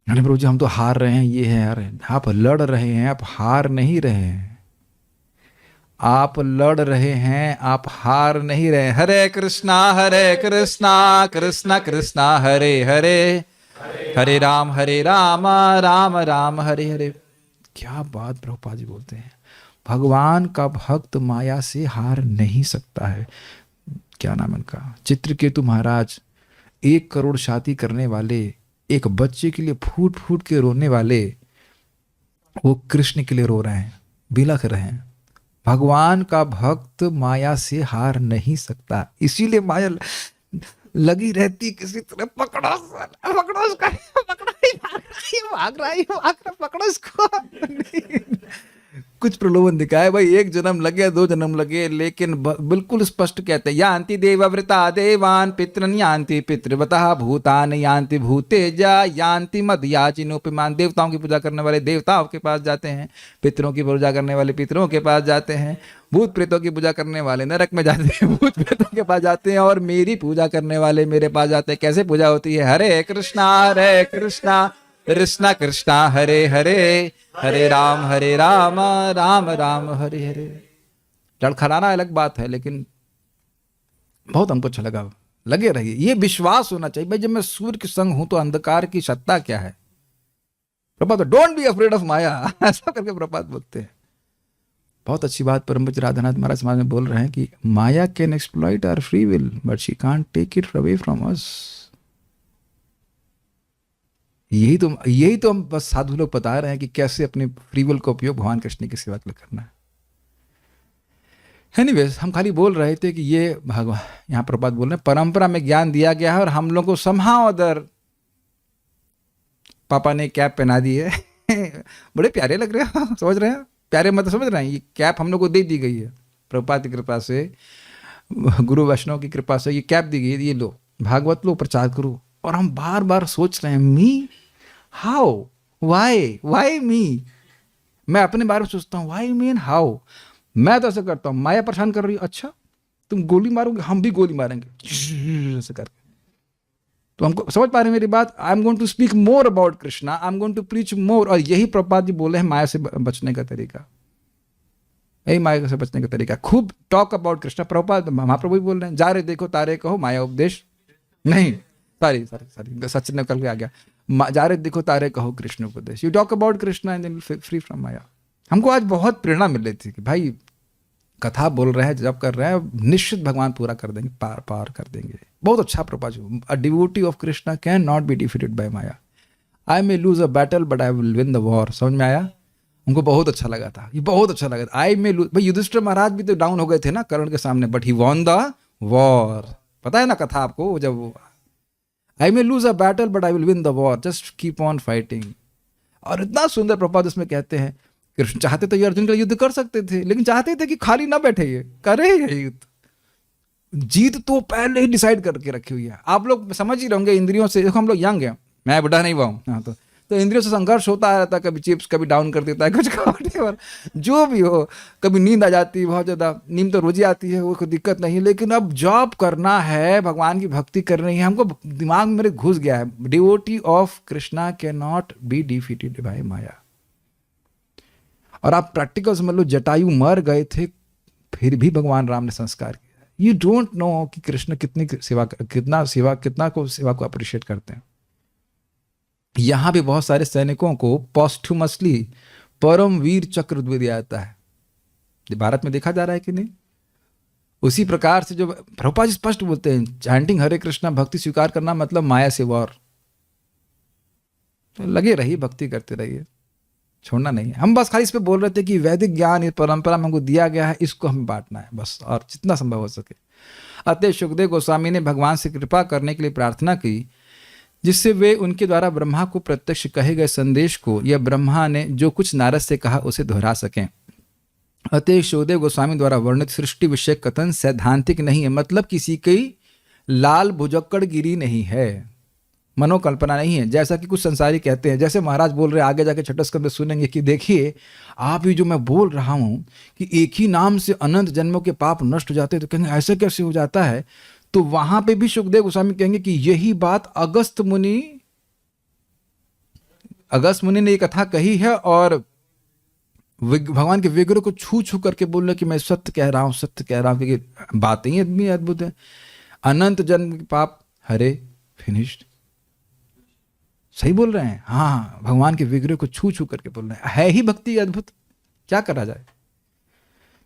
[SPEAKER 1] अरे प्रभु जी हम तो हार रहे हैं, ये है यार। आप लड़ रहे हैं, आप हार नहीं रहे हैं। आप लड़ रहे हैं, आप हार नहीं रहे। हरे कृष्णा कृष्णा कृष्णा हरे हरे, हरे राम राम राम हरे हरे। क्या बात प्रभुपाद जी बोलते हैं। भगवान का भक्त माया से हार नहीं सकता है। क्या नाम उनका, चित्रकेतु महाराज, 1 करोड़ शादी करने वाले, एक बच्चे के लिए फूट फूट के रोने वाले, वो कृष्ण के लिए रो रहे हैं, बिलख रहे हैं। भगवान का भक्त माया से हार नहीं सकता, इसीलिए माया लगी रहती किसी तरह। पकड़ो उसका, भाग रहा, पकड़ो इसको। कुछ प्रलोभन दिखाए भाई, 1 जन्म लगे 2 जन्म लगे, लेकिन बिल्कुल स्पष्ट कहते हैं यान्ति देवव्रता देवान पितरन यान्ति पितृवतः भूतान यान्ति भूतेजा यान्ति मदयाचिनोपमान। देवताओं की पूजा करने वाले देवताओं के पास जाते हैं, पितरों की पूजा करने वाले पितरों के पास जाते हैं, भूत प्रेतों की पूजा करने वाले नरक में जाते हैं, भूत प्रेतों के पास जाते हैं, और मेरी पूजा करने वाले मेरे पास जाते हैं। कैसे पूजा होती है? हरे कृष्णा कृष्णा कृष्णा हरे हरे, हरे राम राम राम हरे हरे। लड़खड़ाना अलग बात है, लेकिन बहुत हमको अच्छा लगा। लगे रहिए, ये विश्वास होना चाहिए भाई, जब मैं सूर्य के संग हूं तो अंधकार की सत्ता क्या है। प्रभात, डोंट बी अफ्रेड ऑफ माया, ऐसा करके प्रभात बोलते हैं। बहुत अच्छी बात परम पूज्य राधानाथ महाराज समाज में बोल रहे हैं कि Maya can exploit our free will but she can't take it away from us. यही तो हम बस साधु लोग बता रहे हैं कि कैसे अपने फ्री विल का उपयोग भगवान कृष्ण की सेवा के लिए करना है। एनीवेज हम खाली बोल रहे थे कि ये भगवान, यहाँ प्रभुपाद बोल रहे हैं परंपरा में ज्ञान दिया गया है और हम लोग को समहाउ अदर पापा ने कैप पहना दी है बड़े प्यारे लग रहे हो, समझ रहे हैं, प्यारे मतलब समझ रहे हैं, ये कैप हम लोग को दे दी गई है प्रभुपाद की कृपा से, गुरु वैष्णव की कृपा से ये कैप दी गई है, ये लो भागवत लो प्रचार करो। और हम बार बार सोच रहे हैं मी, हाउ, वाई मी, मैं अपने बारे में सोचता हूँ वाई मी एंड हाउ। मैं तो ऐसा करता हूँ, माया परेशान कर रही है, अच्छा तुम गोली मारोगे, हम भी गोली मारेंगे ऐसे करके। तो हमको समझ पा रहे हैं मेरी बात। I am going to speak more about Krishna, I am going to preach more. और यही प्रभुपाद जी बोले हैं माया से बचने का तरीका, यही माया से बचने का तरीका, खूब टॉक अबाउट कृष्णा। प्रभुपाद महाप्रभु भी बोल रहे हैं, जा रे देखो तारे कहो माया उपदेश नहीं, सॉरी सच निकल के आ गया, जा रे देखो तारे कहो कृष्ण उपदेश। You talk about Krishna and then free from Maya. हमको आज बहुत प्रेरणा मिल रही थी कि भाई कथा बोल रहे हैं, जब कर रहे हैं, निश्चित भगवान पूरा कर देंगे, पार कर देंगे। बहुत अच्छा Prabhupada, a devotee of Krishna can not be defeated by Maya. I may lose a battle but I will win the war. समझ में आया? उनको बहुत अच्छा लगा था, ये बहुत अच्छा लगा था। आई मे लूज, भाई युधिष्ठिर महाराज भी तो डाउन हो गए थे ना कर्ण के सामने, but he won the war. पता है ना कथा आपको, जब I may lose a battle but I will win the war, just keep on fighting. और इतना सुंदर प्रभुपाद उसमें कहते हैं, कृष्ण चाहते तो ये अर्जुन का युद्ध कर सकते थे, लेकिन चाहते थे कि खाली ना बैठे, ये करे ये युद्ध। जीत तो पहले ही डिसाइड करके रखी हुई है। आप लोग समझ ही रहोगे इंद्रियों से, देखो हम लोग यंग हैं, मैं बुढ़ा नहीं हुआ हूँ, हाँ, तो इंद्रियों से संघर्ष होता रहता है, कभी चिप्स कभी डाउन कर देता है कुछ और जो भी हो, कभी नींद आ जाती है बहुत ज़्यादा, नींद तो रोज ही आती है, वो कोई दिक्कत नहीं है। लेकिन अब जॉब करना है, भगवान की भक्ति करनी है, हमको दिमाग में मेरे घुस गया है, devotee of Krishna can not be defeated by Maya. और आप प्रैक्टिकल समझ लो, जटायु मर गए थे फिर भी भगवान राम ने संस्कार किया। यू डोंट नो कि कृष्ण कितनी सेवा, कितना को सेवा को अप्रिशिएट करते हैं। यहां भी बहुत सारे सैनिकों को पॉस्टुमसली परम वीर चक्र दिया जाता है। भारत में देखा जा रहा है कि नहीं? उसी प्रकार से जो प्रभुपाद जी स्पष्ट बोलते हैं, चैंटिंग हरे कृष्णा भक्ति स्वीकार करना मतलब माया से वॉर। तो लगे रहिए, भक्ति करते रहिए, छोड़ना नहीं है। हम बस खाली इस पे बोल रहे थे कि वैदिक ज्ञान इस परंपरा में हमको दिया गया है, इसको हमें बांटना है बस, और जितना संभव हो सके। अतः सुखदेव गोस्वामी ने भगवान से कृपा करने के लिए प्रार्थना की, जिससे वे उनके द्वारा ब्रह्मा को प्रत्यक्ष कहे गए संदेश को या ब्रह्मा ने जो कुछ नारद से कहा उसे दोहरा सकें। अतः सुखदेव गोस्वामी द्वारा वर्णित सृष्टि विषय कथन सैद्धांतिक नहीं है, मतलब किसी की लाल भुजक्कड़ गिरी नहीं है, मनोकल्पना नहीं है, जैसा कि कुछ संसारी कहते हैं। जैसे महाराज बोल रहे हैं, आगे जाके छठे स्कंद में सुनेंगे कि देखिए आप ही जो मैं बोल रहा हूँ कि एक ही नाम से अनंत जन्मों के पाप नष्ट हो जाते हैं, तो कहेंगे ऐसे कैसे हो जाता है? तो वहां पे भी सुखदेव गोस्वामी कहेंगे कि यही बात अगस्त मुनि ने ये कथा कही है, और भगवान के विग्रह को छू छू करके बोल रहे कि मैं सत्य कह रहा हूँ, सत्य कह रहा हूँ, क्योंकि बातें ही आदमी अद्भुत है। अनंत जन्म के पाप हरे, फिनिश्ड, सही बोल रहे हैं। हाँ, भगवान के विग्रह को छू छू करके बोल रहे हैं, है ही भक्ति अद्भुत, क्या करा जाए।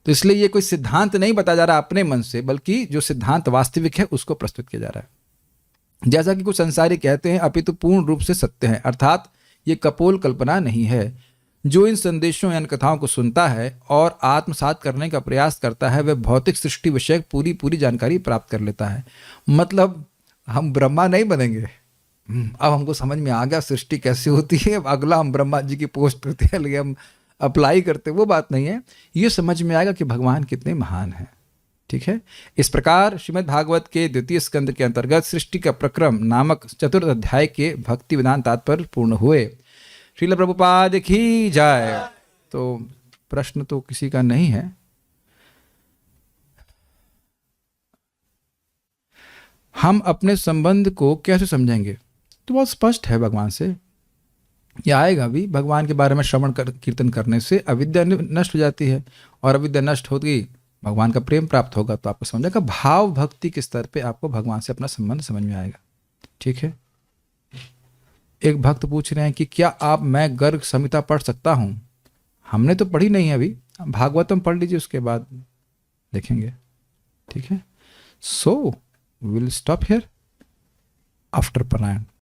[SPEAKER 1] तो इसलिए ये कोई सिद्धांत नहीं बताया जा रहा अपने मन से, बल्कि जो सिद्धांत वास्तविक है उसको प्रस्तुत किया जा रहा है। जैसा कि कुछ संसारी कहते हैं, अपितु पूर्ण रूप से सत्य है, अर्थात ये कपोल कल्पना नहीं है। जो इन संदेशों या कथाओं को सुनता है और आत्मसात करने का प्रयास करता है, वह भौतिक सृष्टि विषय पूरी जानकारी प्राप्त कर लेता है। मतलब हम ब्रह्मा नहीं बनेंगे, अब हमको समझ में आ गया सृष्टि कैसे होती है, अब अगला हम ब्रह्मा जी की पोस्ट करते हैं, लेकिन हम अप्लाई करते, वो बात नहीं है। ये समझ में आएगा कि भगवान कितने महान हैं। ठीक है, इस प्रकार श्रीमद् भागवत के द्वितीय स्कंद के अंतर्गत सृष्टि का प्रक्रम नामक चतुर्थ अध्याय के भक्ति विधान तात्पर्य पूर्ण हुए। श्रील प्रभुपाद की जय। तो प्रश्न तो किसी का नहीं है। हम अपने संबंध को कैसे समझेंगे? तो बहुत स्पष्ट है भगवान से, ये आएगा भी। भगवान के बारे में श्रवण कीर्तन करने से अविद्या नष्ट हो जाती है, और अविद्या नष्ट होगी, भगवान का प्रेम प्राप्त होगा, तो आपको समझेगा भाव भक्ति के स्तर पे आपको भगवान से अपना संबंध समझ में आएगा। ठीक है। एक भक्त पूछ रहे हैं कि क्या मैं गर्ग संहिता पढ़ सकता हूं? हमने तो पढ़ी नहीं है अभी, भागवतम पढ़ लीजिए, उसके बाद देखेंगे। ठीक है। So will stop here after पारायण।